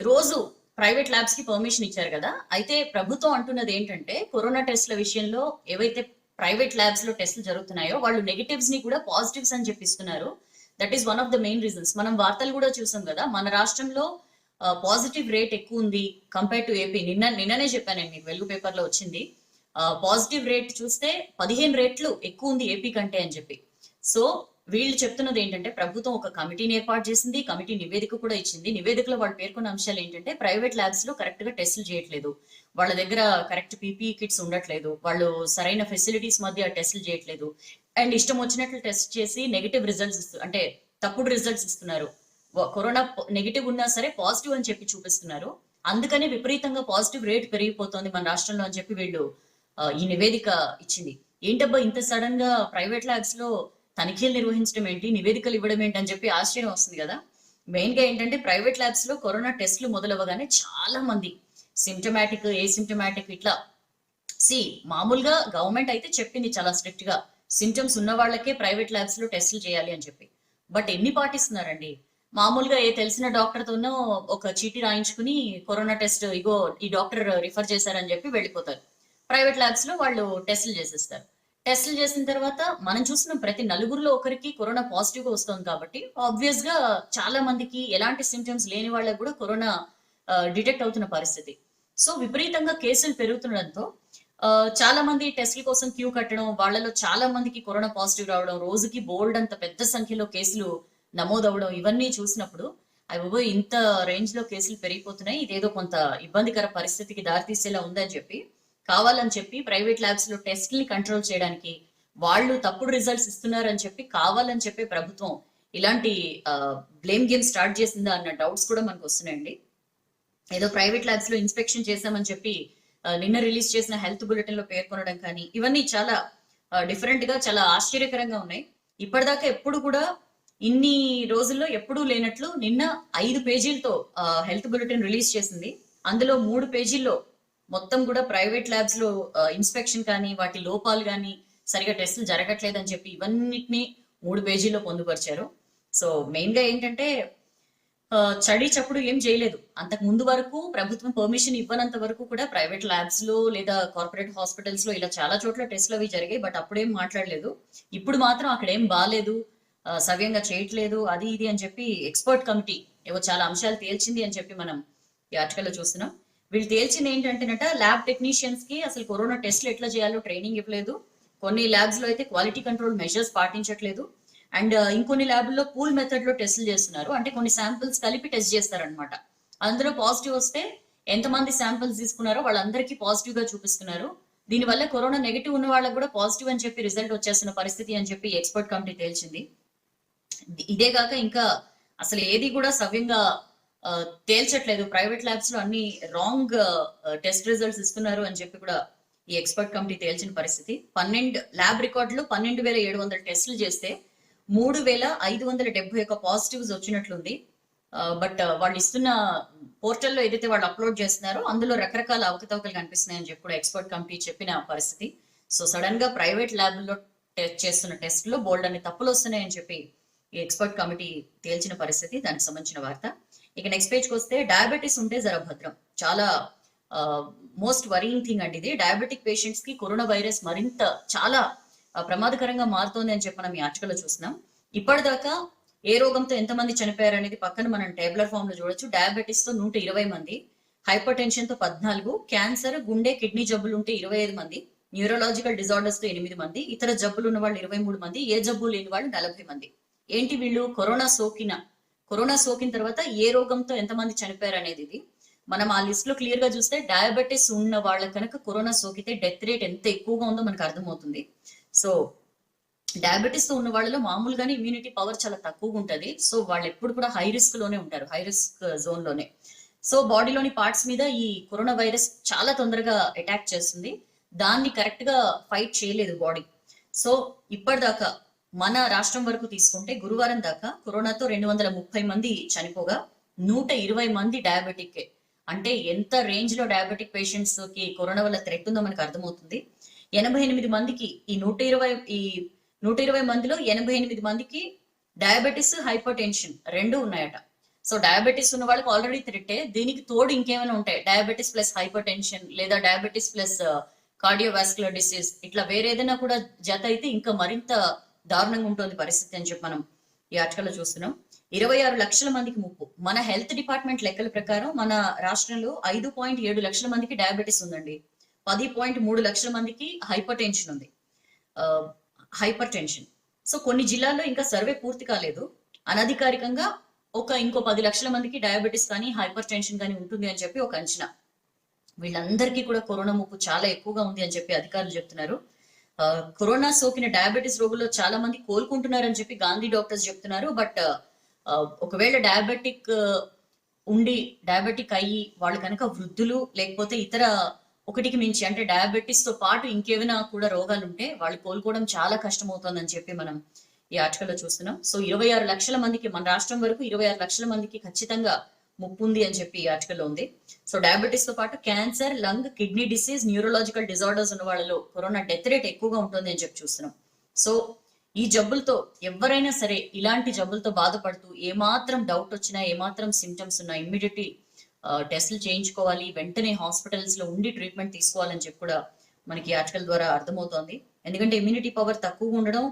S1: రోజు ప్రైవేట్ ల్యాబ్స్ కి పర్మిషన్ ఇచ్చారు కదా, అయితే ప్రభుత్వం అంటున్నది ఏంటంటే కరోనా టెస్టుల విషయంలో ఏవైతే ప్రైవేట్ ల్యాబ్స్ లో టెస్టులు జరుగుతున్నాయో వాళ్ళు నెగటివ్స్ ని కూడా పాజిటివ్స్ అని చెప్పిస్తున్నారు. That is one of the main reasons. మనం వార్తలు కూడా చూసాం కదా, మన రాష్ట్రంలో పాజిటివ్ రేట్ ఎక్కువ ఉంది కంపేర్ టు ఏపీ. నిన్ననే చెప్పాను నేను మీకు, వెలుగు పేపర్ లో వచ్చింది. పాజిటివ్ రేట్ చూస్తే 15 రెట్లు ఎక్కువ ఉంది ఏపీ కంటే అని చెప్పి. సో వీళ్ళు చెప్తున్నది ఏంటంటే ప్రభుత్వం ఒక కమిటీని ఏర్పాటు చేసింది, కమిటీ నివేదిక కూడా ఇచ్చింది. నివేదికలో వాళ్ళు పేర్కొన్న అంశాలు ఏంటంటే ప్రైవేట్ ల్యాబ్స్ లో కరెక్ట్ గా టెస్టులు చేయట్లేదు, వాళ్ళ దగ్గర కరెక్ట్ పీపీఈ కిట్స్ ఉండట్లేదు, వాళ్ళు సరైన ఫెసిలిటీస్ మధ్య టెస్టులు చేయట్లేదు, అండ్ ఇష్టం వచ్చినట్లు టెస్ట్ చేసి నెగిటివ్ రిజల్ట్స్ అంటే తప్పుడు రిజల్ట్స్ ఇస్తున్నారు. కరోనా నెగిటివ్ ఉన్నా సరే పాజిటివ్ అని చెప్పి చూపిస్తున్నారు. అందుకనే విపరీతంగా పాజిటివ్ రేట్ పెరిగిపోతుంది మన రాష్ట్రంలో అని చెప్పి వీళ్ళు ఈ నివేదిక ఇచ్చింది. ఏంటబ్బా ఇంత సడన్ గా ప్రైవేట్ ల్యాబ్స్ లో తనిఖీలు నిర్వహించడం ఏంటి, నివేదికలు ఇవ్వడం ఏంటి అని చెప్పి ఆశ్చర్యం వస్తుంది కదా. మెయిన్ గా ఏంటంటే ప్రైవేట్ ల్యాబ్స్ లో కరోనా టెస్టులు మొదలవగానే చాలా మంది సిమ్టమాటిక్, ఏసిమ్టమాటిక్ ఇట్లా మామూలుగా గవర్నమెంట్ అయితే చెప్పింది చాలా స్ట్రిక్ట్ గా సిమ్టమ్స్ ఉన్న వాళ్ళకే ప్రైవేట్ ల్యాబ్స్ లో టెస్టులు చేయాలి అని చెప్పి. బట్ ఎన్ని పాటిస్తున్నారండి. మామూలుగా తెలిసిన డాక్టర్ తోనో ఒక చీటీ రాయించుకుని కరోనా టెస్ట్ ఇగో ఈ డాక్టర్ రిఫర్ చేశారని చెప్పి వెళ్ళిపోతారు. ప్రైవేట్ ల్యాబ్స్ లో వాళ్ళు టెస్టులు చేసేస్తారు. టెస్టులు చేసిన తర్వాత మనం చూసిన ప్రతి నలుగురిలో ఒకరికి కరోనా పాజిటివ్ గా వస్తుంది కాబట్టి ఆబ్వియస్ గా చాలా మందికి ఎలాంటి సిమ్టమ్స్ లేని వాళ్ళకి కూడా కరోనా డిటెక్ట్ అవుతున్న పరిస్థితి. సో విపరీతంగా కేసులు పెరుగుతుండడంతో చాలా మంది టెస్టుల కోసం క్యూ కట్టడం, వాళ్ళలో చాలా మందికి కరోనా పాజిటివ్ రావడం, రోజుకి బోల్డ్ అంత పెద్ద సంఖ్యలో కేసులు నమోదవడం, ఇవన్నీ చూసినప్పుడు అవి ఇంత రేంజ్ లో కేసులు పెరిగిపోతున్నాయి, ఇదేదో కొంత ఇబ్బందికర పరిస్థితికి దారితీసేలా ఉందని చెప్పి కావాలని చెప్పి ప్రైవేట్ ల్యాబ్స్ లో టెస్ట్ ని కంట్రోల్ చేయడానికి, వాళ్ళు తప్పుడు రిజల్ట్స్ ఇస్తున్నారని చెప్పి కావాలని చెప్పి ప్రభుత్వం ఇలాంటి బ్లేమ్ గేమ్ స్టార్ట్ చేసిందా అన్న డౌట్స్ కూడా మనకు వస్తున్నాయండి. ఏదో ప్రైవేట్ ల్యాబ్స్ లో ఇన్స్పెక్షన్ చేశామని చెప్పి నిన్న రిలీజ్ చేసిన హెల్త్ బులెటిన్ లో పేర్కొనడం కానీ ఇవన్నీ చాలా డిఫరెంట్ గా చాలా ఆశ్చర్యకరంగా ఉన్నాయి. ఇప్పటిదాకా ఎప్పుడు కూడా ఇన్ని రోజుల్లో ఎప్పుడూ లేనట్లు నిన్న 5 పేజీలతో హెల్త్ బులెటిన్ రిలీజ్ చేసింది. అందులో 3 పేజీల్లో మొత్తం కూడా ప్రైవేట్ ల్యాబ్స్ లో ఇన్స్పెక్షన్ కానీ వాటి లోపాలు కానీ సరిగా టెస్టులు జరగట్లేదని చెప్పి ఇవన్నిటిని 3 పేజీల్లో పొందుపరిచారు. సో మెయిన్ గా ఏంటంటే చడి చప్పుడు ఏం చేయలేదు. అంతకు ముందు వరకు ప్రభుత్వం పర్మిషన్ ఇవ్వనంత వరకు కూడా ప్రైవేట్ ల్యాబ్స్ లో లేదా కార్పొరేట్ హాస్పిటల్స్ లో ఇలా చాలా చోట్ల టెస్ట్లు అవి జరిగాయి. బట్ అప్పుడేం మాట్లాడలేదు. ఇప్పుడు మాత్రం అక్కడ ఏం బాగాలేదు, సవ్యంగా చేయట్లేదు, అది ఇది అని చెప్పి ఎక్స్పర్ట్ కమిటీ ఏవో చాలా అంశాలు తేల్చింది అని చెప్పి మనం ఈ ఆర్టికల్లో చూస్తున్నాం. వీళ్ళు తేల్చింది ఏంటంటేనట, ల్యాబ్ టెక్నీషియన్స్ కి అసలు కరోనా టెస్ట్లు ఎట్లా చేయాలో ట్రైనింగ్ ఇవ్వలేదు. కొన్ని ల్యాబ్స్ లో అయితే క్వాలిటీ కంట్రోల్ మెజర్స్ పాటించట్లేదు. అండ్ ఇంకొన్ని ల్యాబ్ల్లో పూల్ మెథడ్ లో టెస్టులు చేస్తున్నారు. అంటే కొన్ని శాంపిల్స్ కలిపి టెస్ట్ చేస్తారనమాట. అందులో పాజిటివ్ వస్తే ఎంతమంది శాంపిల్స్ తీసుకున్నారో వాళ్ళందరికీ పాజిటివ్ గా చూపిస్తున్నారు. దీనివల్ల కరోనా నెగిటివ్ ఉన్న వాళ్ళకి కూడా పాజిటివ్ అని చెప్పి రిజల్ట్ వచ్చేస్తున్న పరిస్థితి అని చెప్పి ఎక్స్పర్ట్ కమిటీ తేల్చింది. ఇదే కాక ఇంకా అసలు ఏది కూడా సవ్యంగా తేల్చట్లేదు. ప్రైవేట్ ల్యాబ్స్ లో అన్ని రాంగ్ టెస్ట్ రిజల్ట్స్ ఇస్తున్నారు అని చెప్పి కూడా ఈ ఎక్స్పర్ట్ కమిటీ తేల్చిన పరిస్థితి. 12 ల్యాబ్ రికార్డులు 12,700 టెస్టులు చేస్తే 3,571 పాజిటివ్స్ వచ్చినట్లుంది. బట్ వాళ్ళు ఇస్తున్న పోర్టల్లో ఏదైతే వాళ్ళు అప్లోడ్ చేస్తున్నారో అందులో రకరకాల అవకతవకలు కనిపిస్తున్నాయని చెప్పి కూడా ఎక్స్పర్ట్ కమిటీ చెప్పిన పరిస్థితి. సో సడన్ గా ప్రైవేట్ ల్యాబ్లో చేస్తున్న టెస్ట్ లో బోల్డ్ అన్ని తప్పులు వస్తున్నాయని చెప్పి ఈ ఎక్స్పర్ట్ కమిటీ తేల్చిన పరిస్థితి. దానికి సంబంధించిన వార్త. ఇక నెక్స్ట్ పేజ్కి వస్తే, డయాబెటీస్ ఉంటే జర భద్రం. చాలా మోస్ట్ వరింగ్ థింగ్ అండి ఇది. డయాబెటిక్ పేషెంట్స్ కి కరోనా వైరస్ మరింత చాలా ప్రమాదకరంగా మారుతోంది అని చెప్పి మనం ఈ ఆర్టికల్లో చూస్తున్నాం. ఇప్పటిదాకా ఏ రోగంతో ఎంతమంది చనిపోయారు అనేది పక్కన మనం టేబులర్ ఫామ్ లో చూడొచ్చు. డయాబెటీస్ తో 120 మంది, హైపర్ టెన్షన్ తో 14, క్యాన్సర్, గుండె, కిడ్నీ జబ్బులు ఉంటే 25 మంది, న్యూరలాజికల్ డిజార్డర్స్ తో 8 మంది, ఇతర జబ్బులు ఉన్న వాళ్ళు 23 మంది, ఏ జబ్బు లేని వాళ్ళు 40 మంది. ఏంటి వీళ్ళు కరోనా సోకిన తర్వాత ఏ రోగంతో ఎంతమంది చనిపోయారు అనేది ఇది. మనం ఆ లిస్ట్ లో క్లియర్ గా చూస్తే డయాబెటీస్ ఉన్న వాళ్ళ కనుక కరోనా సోకితే డెత్ రేట్ ఎంత ఎక్కువగా ఉందో మనకు అర్థమవుతుంది. సో డయాబెటీస్ తో ఉన్న వాళ్ళలో మామూలుగానే ఇమ్యూనిటీ పవర్ చాలా తక్కువగా ఉంటుంది. సో వాళ్ళు ఎప్పుడు కూడా హై రిస్క్ లోనే ఉంటారు, హై రిస్క్ జోన్ లోనే. సో బాడీలోని పార్ట్స్ మీద ఈ కరోనా వైరస్ చాలా తొందరగా అటాక్ చేస్తుంది. దాన్ని కరెక్ట్ గా ఫైట్ చేయలేదు బాడీ. సో ఇప్పటిదాకా మన రాష్ట్రం వరకు తీసుకుంటే గురువారం దాకా కరోనాతో 230 మంది చనిపోగా 120 మంది డయాబెటిక్. అంటే ఎంత రేంజ్ లో డయాబెటిక్ పేషెంట్స్ కి కరోనా వల్ల థ్రెట్ ఉందో మనకు అర్థమవుతుంది. 88 మందికి ఈ 120 మందిలో 88 మందికి డయాబెటీస్, హైపర్ టెన్షన్ 2 ఉన్నాయట. సో డయాబెటీస్ ఉన్న వాళ్ళకి ఆల్రెడీ థ్రెట్టే, దీనికి తోడు ఇంకేమైనా ఉంటాయి, డయాబెటీస్ ప్లస్ హైపర్ టెన్షన్ లేదా డయాబెటీస్ ప్లస్ కార్డియోవాస్కులర్ డిసీజ్, ఇట్లా వేరే ఏదైనా కూడా జత అయితే ఇంకా మరింత దారుణంగా ఉంటుంది పరిస్థితి అని చెప్పి మనం ఈ ఆర్టికల్లో చూస్తున్నాం. 26 లక్షల మందికి ముప్పు. మన హెల్త్ డిపార్ట్మెంట్ లెక్కల ప్రకారం మన రాష్ట్రంలో 5.7 లక్షల మందికి డయాబెటీస్ ఉందండి. 10.3 లక్షల మందికి హైపర్ టెన్షన్ ఉంది. సో కొన్ని జిల్లాల్లో ఇంకా సర్వే పూర్తి కాలేదు. అనధికారికంగా ఇంకో 10 లక్షల మందికి డయాబెటీస్ కానీ హైపర్ టెన్షన్ కానీ ఉంటుంది అని చెప్పి ఒక అంచనా. వీళ్ళందరికీ కూడా కరోనా ముప్పు చాలా ఎక్కువగా ఉంది అని చెప్పి అధికారులు చెప్తున్నారు. కరోనా సోకిన డయాబెటీస్ రోగుల్లో చాలా మంది కోలుకుంటున్నారని చెప్పి గాంధీ డాక్టర్స్ చెప్తున్నారు. బట్ ఒకవేళ డయాబెటిక్ అయ్యి వాళ్ళు కనుక వృద్ధులు లేకపోతే ఇతర ఒకటికి మించి అంటే డయాబెటీస్ తో పాటు ఇంకేమైనా కూడా రోగాలు ఉంటే వాళ్ళు కోలుకోవడం చాలా కష్టం అవుతుందని చెప్పి మనం ఈ ఆర్టికల్లో చూస్తున్నాం. సో 26 లక్షల మందికి, మన రాష్ట్రం వరకు 26 లక్షల మందికి ఖచ్చితంగా ముప్పు ఉంది అని చెప్పి ఈ ఆర్టికల్లో ఉంది. సో డయాబెటీస్ తో పాటు cancer, lung, kidney disease, neurological disorders ఉన్న వాళ్ళలో కరోనా డెత్ రేట్ ఎక్కువగా ఉంటుంది అని చెప్పి చూస్తున్నాం. సో ఈ జబ్బులతో ఎవరైనా సరే ఇలాంటి జబ్బులతో బాధపడుతూ ఏమాత్రం డౌట్ వచ్చినా, ఏమాత్రం సిమ్టమ్స్ ఉన్నా ఇమ్మీడియట్లీ టెస్టులు చేయించుకోవాలి, వెంటనే హాస్పిటల్స్ లో ఉండి ట్రీట్మెంట్ తీసుకోవాలని చెప్పి కూడా మనకి ఆర్టికల్ ద్వారా అర్థమవుతోంది. ఎందుకంటే ఇమ్యూనిటీ పవర్ తక్కువగా ఉండడం,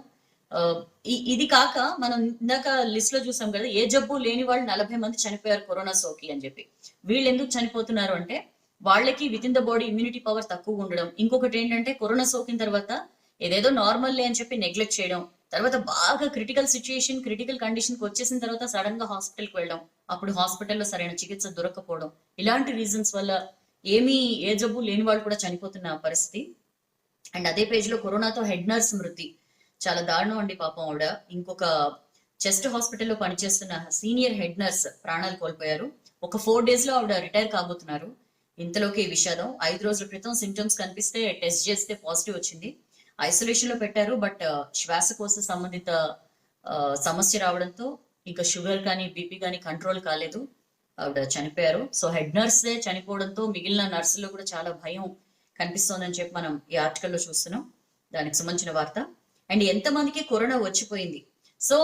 S1: ఇది కాక మనం ఇందాక లిస్ట్ లో చూసాం కదా, ఏ జబ్బు లేని వాళ్ళు 40 మంది చనిపోయారు కరోనా సోకి అని చెప్పి. వీళ్ళు ఎందుకు చనిపోతున్నారు అంటే వాళ్ళకి with in the body immunity power తక్కువగా ఉండడం. ఇంకొకటి ఏంటంటే కరోనా సోకిన తర్వాత ఏదేదో నార్మల్ లే అని చెప్పి నెగ్లెక్ట్ చేయడం, తర్వాత బాగా క్రిటికల్ కండిషన్ కి వచ్చేసిన తర్వాత సడన్ గా హాస్పిటల్కి వెళ్ళడం, అప్పుడు హాస్పిటల్లో సరైన చికిత్స దొరకపోవడం, ఇలాంటి రీజన్స్ వల్ల ఏ జబ్బు లేని వాళ్ళు కూడా చనిపోతున్న పరిస్థితి. అండ్ అదే పేజ్ లో కరోనాతో హెడ్ నర్స్ మృతి చాలా దారుణం అండి. పాపం ఆవిడ ఇంకొక చెస్ట్ హాస్పిటల్లో పనిచేస్తున్న సీనియర్ హెడ్ నర్స్ ప్రాణాలు కోల్పోయారు. ఒక 4 days లో ఆవిడ రిటైర్ కాబోతున్నారు. ఇంతలోకి ఈ విషాదం. 5 రోజుల క్రితం సిమ్టమ్స్ కనిపిస్తే టెస్ట్ చేస్తే పాజిటివ్ వచ్చింది. ఐసోలేషన్ లో పెట్టారు. బట్ శ్వాసకోశ సంబంధిత సమస్య రావడంతో ఇంకా షుగర్ కానీ బీపీ కానీ కంట్రోల్ కాలేదు. ఆవిడ చనిపోయారు. సో హెడ్ నర్సే చనిపోవడంతో మిగిలిన నర్సుల్లో కూడా చాలా భయం కనిపిస్తోందని చెప్పి మనం ఈ ఆర్టికల్లో చూస్తున్నాం. దానికి సంబంధించిన వార్త. అండ్ ఎంతమందికి కరోనా వచ్చిపోయింది. సో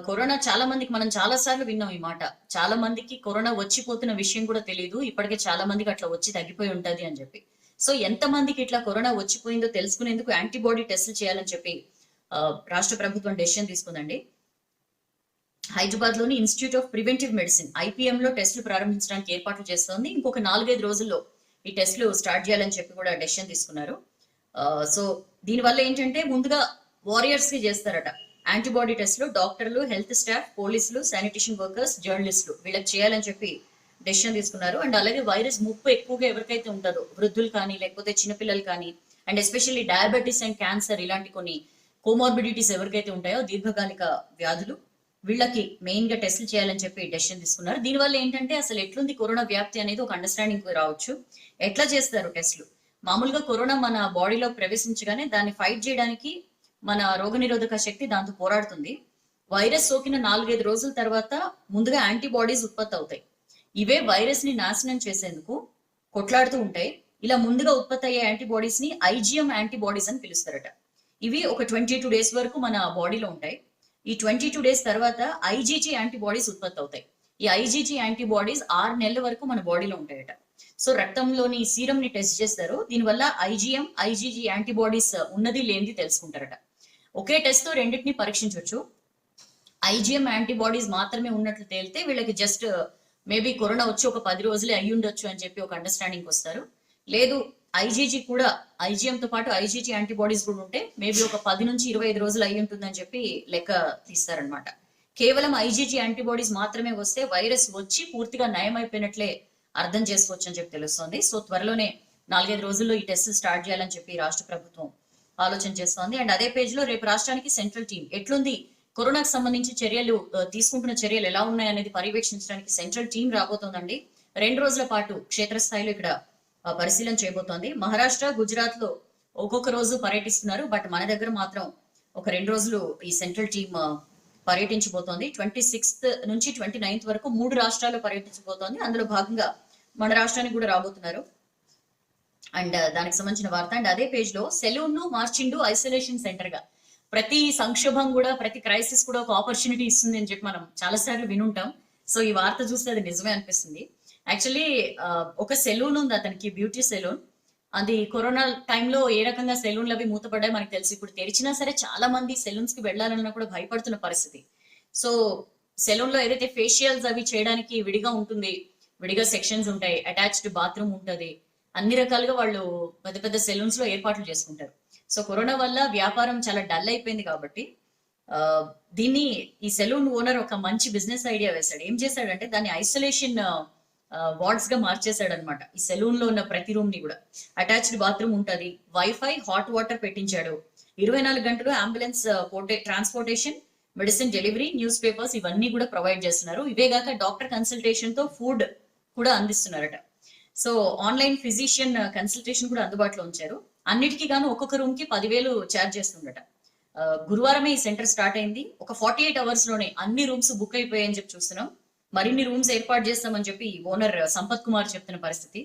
S1: కరోనా చాలా మందికి, మనం చాలా సార్లు విన్నాం ఈ మాట, చాలా మందికి కరోనా వచ్చిపోతున్న విషయం కూడా తెలియదు. ఇప్పటికే చాలా మందికి అట్లా వచ్చి తగ్గిపోయి ఉంటది అని చెప్పి. సో ఎంత మందికి ఇట్లా కరోనా వచ్చిపోయిందో తెలుసుకునేందుకు యాంటీబాడీ టెస్టులు చేయాలని చెప్పి రాష్ట్ర ప్రభుత్వం డెసిషన్ తీసుకుందండి. హైదరాబాద్ లోని institute of preventive medicine IPM లో టెస్టులు ప్రారంభించడానికి ఏర్పాట్లు చేస్తోంది. ఇంకొక 4-5 రోజుల్లో ఈ టెస్టులు స్టార్ట్ చేయాలని చెప్పి కూడా డెసిషన్ తీసుకున్నారు. సో దీనివల్ల ఏంటంటే ముందుగా వారియర్స్ కి చేస్తారట యాంటీబాడీ టెస్టులు. డాక్టర్లు, హెల్త్ స్టాఫ్, పోలీసులు, శానిటేషన్ వర్కర్స్, జర్నలిస్టులు వీళ్ళకి చేయాలని చెప్పి డెసిషన్ తీసుకున్నారు. అండ్ అలాగే వైరస్ ముప్పు ఎక్కువగా ఎవరికైతే ఉంటుందో, వృద్ధులు కానీ లేకపోతే చిన్నపిల్లలు కానీ, and especially diabetes and cancer ఇలాంటి కొన్ని కోమార్బిడిటీస్ ఎవరికైతే ఉంటాయో, దీర్ఘకాలిక వ్యాధులు, వీళ్ళకి మెయిన్ గా టెస్టులు చేయాలని చెప్పి డెసిషన్ తీసుకున్నారు. దీనివల్ల ఏంటంటే అసలు ఎట్లుంది కరోనా వ్యాప్తి అనేది ఒక అండర్స్టాండింగ్ రావచ్చు. ఎట్లా చేస్తారు టెస్టులు? మామూలుగా కరోనా మన బాడీలో ప్రవేశించగానే దాన్ని ఫైట్ చేయడానికి మన రోగనిరోధక శక్తి దాంతో పోరాడుతుంది. వైరస్ సోకిన 4-5 రోజుల తర్వాత ముందుగా యాంటీబాడీస్ ఉత్పత్తి అవుతాయి. ఇవే వైరస్ ని నాశనం చేసేందుకు కొట్లాడుతూ ఉంటాయి. ఇలా ముందుగా ఉత్పత్తి అయ్యే యాంటీబాడీస్ ని IgM యాంటీబాడీస్ అని పిలుస్తారట. ఇవి ఒక 22 days వరకు మన బాడీలో ఉంటాయి. ఈ 22 days తర్వాత IgG యాంటీబాడీస్ ఉత్పత్తి అవుతాయి. ఈ IgG యాంటీబాడీస్ 6 నెలల వరకు మన బాడీలో ఉంటాయట. సో రక్తంలోని సీరం ని టెస్ట్ చేస్తారు. దీనివల్ల IgM, IgG యాంటీబాడీస్ ఉన్నది లేనిది తెలుసుకుంటారట. ఒకే టెస్ట్ తో రెండింటిని పరీక్షించవచ్చు. IgM యాంటీబాడీస్ మాత్రమే ఉన్నట్లు తేలితే వీళ్ళకి జస్ట్ మేబీ కరోనా వచ్చి ఒక 10 రోజులే అయ్యి ఉండొచ్చు అని చెప్పి ఒక అండర్స్టాండింగ్ వస్తారు. లేదు IgG కూడా, IgM తో పాటు IgG యాంటీబాడీస్ కూడా ఉంటే మేబీ ఒక 10 నుంచి 25 రోజులు అయ్యి ఉంటుందని చెప్పి లెక్క తీస్తారనమాట. కేవలం IgG యాంటీబాడీస్ మాత్రమే వస్తే వైరస్ వచ్చి పూర్తిగా నయం అయిపోయినట్లే అర్థం చేసుకోవచ్చు అని చెప్పి తెలుస్తోంది. సో త్వరలోనే 4-5 రోజుల్లో ఈ టెస్ట్ స్టార్ట్ చేయాలని చెప్పి రాష్ట్ర ప్రభుత్వం ఆలోచన చేస్తోంది. అండ్ అదే పేజ్ లో రేపు రాష్ట్రానికి సెంట్రల్ టీం ఎట్లుంది, కరోనాకు సంబంధించి చర్యలు తీసుకుంటున్న చర్యలు ఎలా ఉన్నాయి అనేది పర్యవేక్షించడానికి సెంట్రల్ టీం రాబోతోందండి. 2 రోజుల పాటు క్షేత్రస్థాయిలో ఇక్కడ పరిశీలన చేయబోతోంది. మహారాష్ట్ర, గుజరాత్ లో ఒక్కొక్క రోజు పర్యటిస్తున్నారు. బట్ మన దగ్గర మాత్రం ఒక 2 రోజులు ఈ సెంట్రల్ టీం పర్యటించబోతోంది. 26th నుంచి 29th వరకు 3 రాష్ట్రాల్లో పర్యటించబోతోంది. అందులో భాగంగా మన రాష్ట్రానికి కూడా రాబోతున్నారు. అండ్ దానికి సంబంధించిన వార్త. అండ్ అదే పేజ్ లో సెలూన్ ను మార్చిండు ఐసోలేషన్ సెంటర్ గా. ప్రతి సంక్షోభం కూడా, ప్రతి క్రైసిస్ కూడా ఒక ఆపర్చునిటీ ఇస్తుంది అని చెప్పి మనం చాలా సార్లు వినుంటాం. సో ఈ వార్త చూస్తే అది నిజమే అనిపిస్తుంది. యాక్చువల్లీ ఒక సెలూన్ ఉంది అతనికి, బ్యూటీ సెలూన్. అది కరోనా టైంలో ఏ రకంగా సెలూన్లు అవి మూతపడ్డాయి మనకు తెలుసు. ఇప్పుడు తెరిచినా సరే చాలా మంది సెలూన్స్ కి వెళ్ళాలన్నా కూడా భయపడుతున్న పరిస్థితి. సో సెలూన్ లో ఏదైతే ఫేషియల్స్ అవి చేయడానికి విడిగా ఉంటుంది, విడిగా సెక్షన్స్ ఉంటాయి, అటాచ్డ్ బాత్రూమ్ ఉంటది, అన్ని రకాలుగా వాళ్ళు పెద్ద పెద్ద సెలూన్స్ లో ఏర్పాట్లు చేసుకుంటారు. సో కరోనా వల్ల వ్యాపారం చాలా డల్ అయిపోయింది కాబట్టి దీన్ని ఈ సెలూన్ ఓనర్ ఒక మంచి బిజినెస్ ఐడియా వేశాడు. ఏం చేశాడంటే దాన్ని ఐసోలేషన్ వార్డ్స్ గా మార్చేశాడు అనమాట. ఈ సెలూన్ లో ఉన్న ప్రతి రూమ్ ని కూడా అటాచ్డ్ బాత్రూమ్ ఉంటది, వైఫై, హాట్ వాటర్ పెట్టించాడు, 24 గంటలు ambulance transportation, medicine delivery, news papers ఇవన్నీ కూడా ప్రొవైడ్ చేస్తున్నారు. ఇవే కాక డాక్టర్ కన్సల్టేషన్ తో ఫుడ్ కూడా అందిస్తున్నారట. సో ఆన్లైన్ ఫిజిషియన్ కన్సల్టేషన్ కూడా అందుబాటులో ఉంచారు. అన్నిటికీ గాను ఒక్కొక్క రూమ్ కి 10,000 ఛార్జ్ చేస్తుండట. గురువారమే ఈ సెంటర్ స్టార్ట్ అయింది. ఒక 48 hours లోనే అన్ని రూమ్స్ బుక్ అయిపోయాయని చెప్పి చూస్తున్నాం. మరిన్ని రూమ్స్ ఏర్పాటు చేస్తామని చెప్పి ఓనర్ సంపత్ కుమార్ చెప్తున్న పరిస్థితి.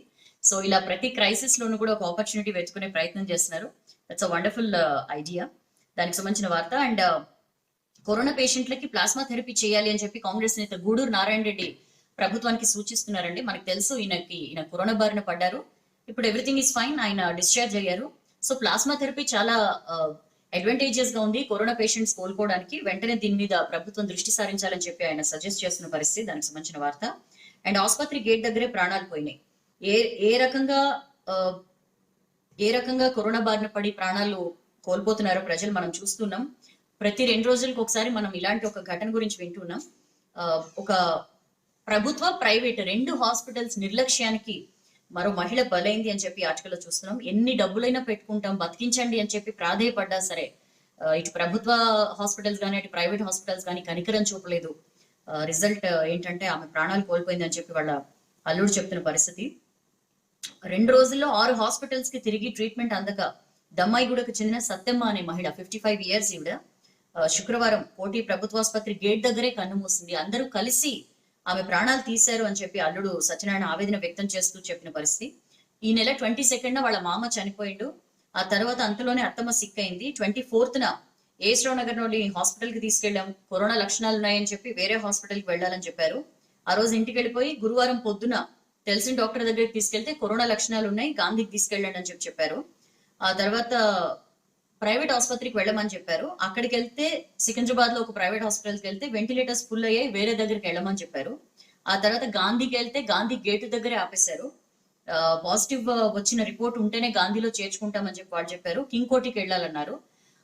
S1: సో ఇలా ప్రతి క్రైసిస్ లోను కూడా ఒక ఆపర్చునిటీ వెతుకునే ప్రయత్నం చేస్తున్నారు. That's a wonderful idea. దానికి సంబంధించిన వార్త. అండ్ కరోనా పేషెంట్లకి ప్లాస్మా థెరపీ చేయాలి అని చెప్పి కాంగ్రెస్ నేత గూడూరు నారాయణ రెడ్డి ప్రభుత్వానికి సూచిస్తున్నారండి. మనకు తెలుసు ఈయన కరోనా బారిన పడ్డారు. ఇప్పుడు ఎవ్రీథింగ్ ఈస్ ఫైన్, ఆయన డిశ్చార్జ్ అయ్యారు. సో ప్లాస్మా థెరపీ చాలా అడ్వాంటేజియస్ గా ఉంది కరోనా పేషెంట్స్ కోలుకోవడానికి. వెంటనే దీని మీద ప్రభుత్వం దృష్టి సారించాలని చెప్పి ఆయన సజెస్ట్ చేస్తున్న పరిస్థితి. దానికి సంబంధించిన వార్త. అండ్ ఆసుపత్రి గేట్ దగ్గరే ప్రాణాలు పోయినాయి. ఏ రకంగా కరోనా బారిన పడి ప్రాణాలు కోల్పోతున్నారో ప్రజలు మనం చూస్తున్నాం. ప్రతి 2 రోజులకు ఒకసారి మనం ఇలాంటి ఒక ఘటన గురించి వింటున్నాం. ఒక ప్రభుత్వ, ప్రైవేట్ 2 హాస్పిటల్స్ నిర్లక్ష్యానికి మరో మహిళ బలైంది అని చెప్పి ఆర్టికల్లో చూస్తున్నాం. ఎన్ని డబ్బులైనా పెట్టుకుంటాం, బతికించండి అని చెప్పి ప్రాధేయపడ్డా సరే ఇటు ప్రభుత్వ హాస్పిటల్స్ కానీ ఇటు ప్రైవేట్ హాస్పిటల్స్ కానీ కనికరం చూపలేదు. రిజల్ట్ ఏంటంటే ఆమె ప్రాణాలు కోల్పోయిందని చెప్పి వాళ్ళ అల్లుడు చెప్తున్న పరిస్థితి. 2 రోజుల్లో 6 హాస్పిటల్స్ కి తిరిగి ట్రీట్మెంట్ అందక దమ్మాయిగూడకు చెందిన సత్యమ్మ అనే మహిళ 55 ఇయర్స్ ఈవిడ శుక్రవారం కోటి ప్రభుత్వాసుపత్రి గేట్ దగ్గరే కన్ను మూసింది. అందరూ కలిసి ఆమె ప్రాణాలు తీశారు అని చెప్పి అల్లుడు సత్యనారాయణ ఆవేదన వ్యక్తం చేస్తూ చెప్పిన పరిస్థితి. ఈ నెల 22న వాళ్ళ మామ చనిపోయిండు. ఆ తర్వాత అంతలోనే అత్తమ్మ సిక్ అయింది. 24న ఏశ్రావు నగర్ నుండి హాస్పిటల్ కి తీసుకెళ్లాం, కరోనా లక్షణాలు ఉన్నాయని చెప్పి వేరే హాస్పిటల్ కి వెళ్ళాలని చెప్పారు. ఆ రోజు ఇంటికి వెళ్ళిపోయి గురువారం పొద్దున తెలిసిన డాక్టర్ దగ్గరికి తీసుకెళ్తే కరోనా లక్షణాలు ఉన్నాయి, గాంధీకి తీసుకెళ్ళండి అని చెప్పారు. ఆ తర్వాత ప్రైవేట్ ఆసుపత్రికి వెళ్ళమని చెప్పారు. అక్కడికి వెళ్తే సికింద్రాబాద్ లో ఒక ప్రైవేట్ హాస్పిటల్కి వెళ్తే వెంటిలేటర్స్ ఫుల్ అయ్యాయి, వేరే దగ్గరికి వెళ్ళమని చెప్పారు. ఆ తర్వాత గాంధీకి వెళ్తే గాంధీ గేటు దగ్గరే ఆపేశారు. పాజిటివ్ వచ్చిన రిపోర్ట్ ఉంటేనే గాంధీలో చేర్చుకుంటామని చెప్పి వాళ్ళు చెప్పారు. కింగ్ కోటికి వెళ్ళాలన్నారు.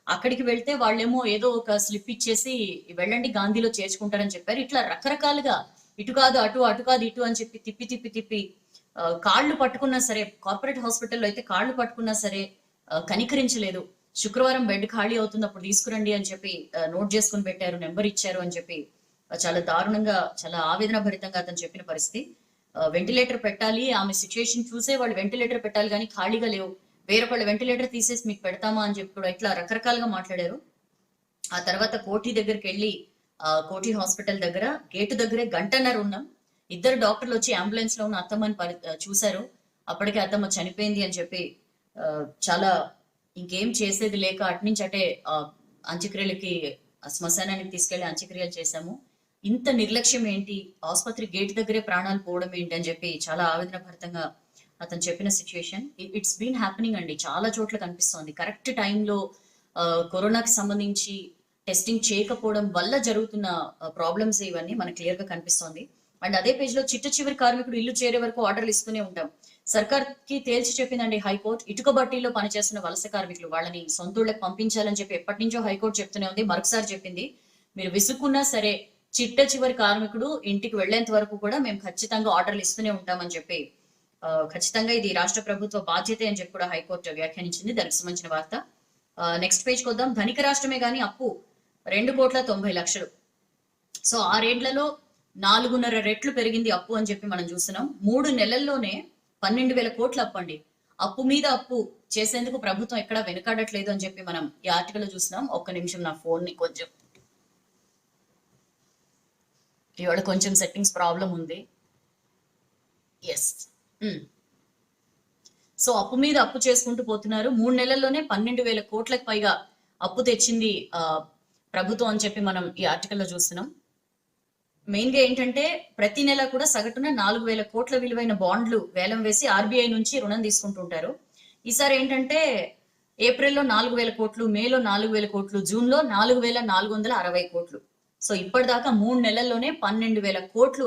S1: అక్కడికి వెళ్తే వాళ్ళేమో ఏదో ఒక స్లిప్ ఇచ్చేసి వెళ్ళండి గాంధీలో చేర్చుకుంటారని చెప్పారు. ఇట్లా రకరకాలుగా ఇటు కాదు అటు, అటు కాదు ఇటు అని చెప్పి తిప్పి తిప్పి తిప్పి కాళ్ళు పట్టుకున్నా సరే, కార్పొరేట్ హాస్పిటల్లో అయితే కాళ్ళు పట్టుకున్నా సరే కనికరించలేదు. శుక్రవారం బెడ్ ఖాళీ అవుతుంది అప్పుడు తీసుకురండి అని చెప్పి నోట్ చేసుకుని పెట్టారు, నెంబర్ ఇచ్చారు అని చెప్పి చాలా దారుణంగా చాలా ఆవేదన భరితంగా అతను చెప్పిన పరిస్థితి. వెంటిలేటర్ పెట్టాలి, ఆమె సిచ్యుయేషన్ చూసే వాళ్ళు వెంటిలేటర్ పెట్టాలి కానీ ఖాళీగా లేవు, వేరొకళ్ళు వెంటిలేటర్ తీసేసి మీకు పెడతామా అని చెప్పి కూడా ఇట్లా రకరకాలుగా మాట్లాడారు. ఆ తర్వాత కోటి దగ్గరికి వెళ్ళి కోటి హాస్పిటల్ దగ్గర గేటు దగ్గరే గంటన్నర ఉన్నాం. 2 డాక్టర్లు వచ్చి అంబులెన్స్ లో ఉన్న అత్తమ్మని చూశారు. అప్పటికే అత్తమ్మ చనిపోయింది అని చెప్పి చాలా ఇంకేం చేసేది లేక అట్నుంచి అటే అంత్యక్రియలకి శ్మశానానికి తీసుకెళ్లి అంత్యక్రియలు చేశాము. ఇంత నిర్లక్ష్యం ఏంటి, ఆసుపత్రి గేట్ దగ్గరే ప్రాణాలు పోవడం ఏంటి అని చెప్పి చాలా ఆవేదన భరితంగా అతను చెప్పిన సిచ్యుయేషన్. ఇట్స్ బీన్ హ్యాపెనింగ్ అండి, చాలా చోట్ల కనిపిస్తోంది. కరెక్ట్ టైంలో కరోనాకి సంబంధించి టెస్టింగ్ చేయకపోవడం వల్ల జరుగుతున్న ప్రాబ్లమ్స్ ఇవన్నీ మనకు క్లియర్ గా కనిపిస్తోంది. అండ్ అదే పేజ్ లో చిట్ట చివరి కార్మికుడు ఇల్లు చేరే వరకు ఆర్డర్లు ఇస్తూనే ఉంటాం. సర్కార్ కి తేల్చి చెప్పిందండి హైకోర్టు. ఇటుక బట్టీలో పనిచేస్తున్న వలస కార్మికులు వాళ్ళని సొంతూళ్ళకి పంపించాలని చెప్పి ఎప్పటి నుంచో హైకోర్టు చెప్తూనే ఉంది. మరొకసారి చెప్పింది, మీరు విసుక్కున్నా సరే చిట్ట చివరి కార్మికుడు ఇంటికి వెళ్లేంత వరకు కూడా మేము ఖచ్చితంగా ఆర్డర్లు ఇస్తూనే ఉంటామని చెప్పి ఖచ్చితంగా ఇది రాష్ట్ర ప్రభుత్వ బాధ్యత అని చెప్పి కూడా హైకోర్టు వ్యాఖ్యానించింది. దానికి సంబంధించిన వార్త. నెక్స్ట్ పేజ్కి వద్దాం. ధనిక రాష్ట్రమే గానీ అప్పు 2,90,00,000. సో 6 ఏళ్లలో 4.5 రెట్లు పెరిగింది అప్పు అని చెప్పి మనం చూస్తున్నాం. 3 నెలల్లోనే 12,000 కోట్ల అప్పు అండి. అప్పు మీద అప్పు చేసేందుకు ప్రభుత్వం ఎక్కడా వెనుకాడట్లేదు అని చెప్పి మనం ఈ ఆర్టికల్ లో చూస్తున్నాం. ఒక్క నిమిషం, నా ఫోన్ ని కొంచెం ఇవాళ కొంచెం సెట్టింగ్స్ ప్రాబ్లం ఉంది. ఎస్. సో అప్పు మీద అప్పు చేసుకుంటూ పోతున్నారు. 3 నెలల్లోనే 12,000 కోట్లకు పైగా అప్పు తెచ్చింది ప్రభుత్వం అని చెప్పి మనం ఈ ఆర్టికల్లో చూస్తున్నాం. మెయిన్ గా ఏంటంటే ప్రతి నెల కూడా సగటున 4,000 కోట్ల విలువైన బాండ్లు వేలం వేసి ఆర్బీఐ నుంచి రుణం తీసుకుంటుంటారు. ఈసారి ఏంటంటే ఏప్రిల్లో 4,000 కోట్లు, మేలో 4,000 కోట్లు, జూన్ లో 4,460 కోట్లు. సో ఇప్పటిదాకా 3 నెలల్లోనే 12,000 కోట్లు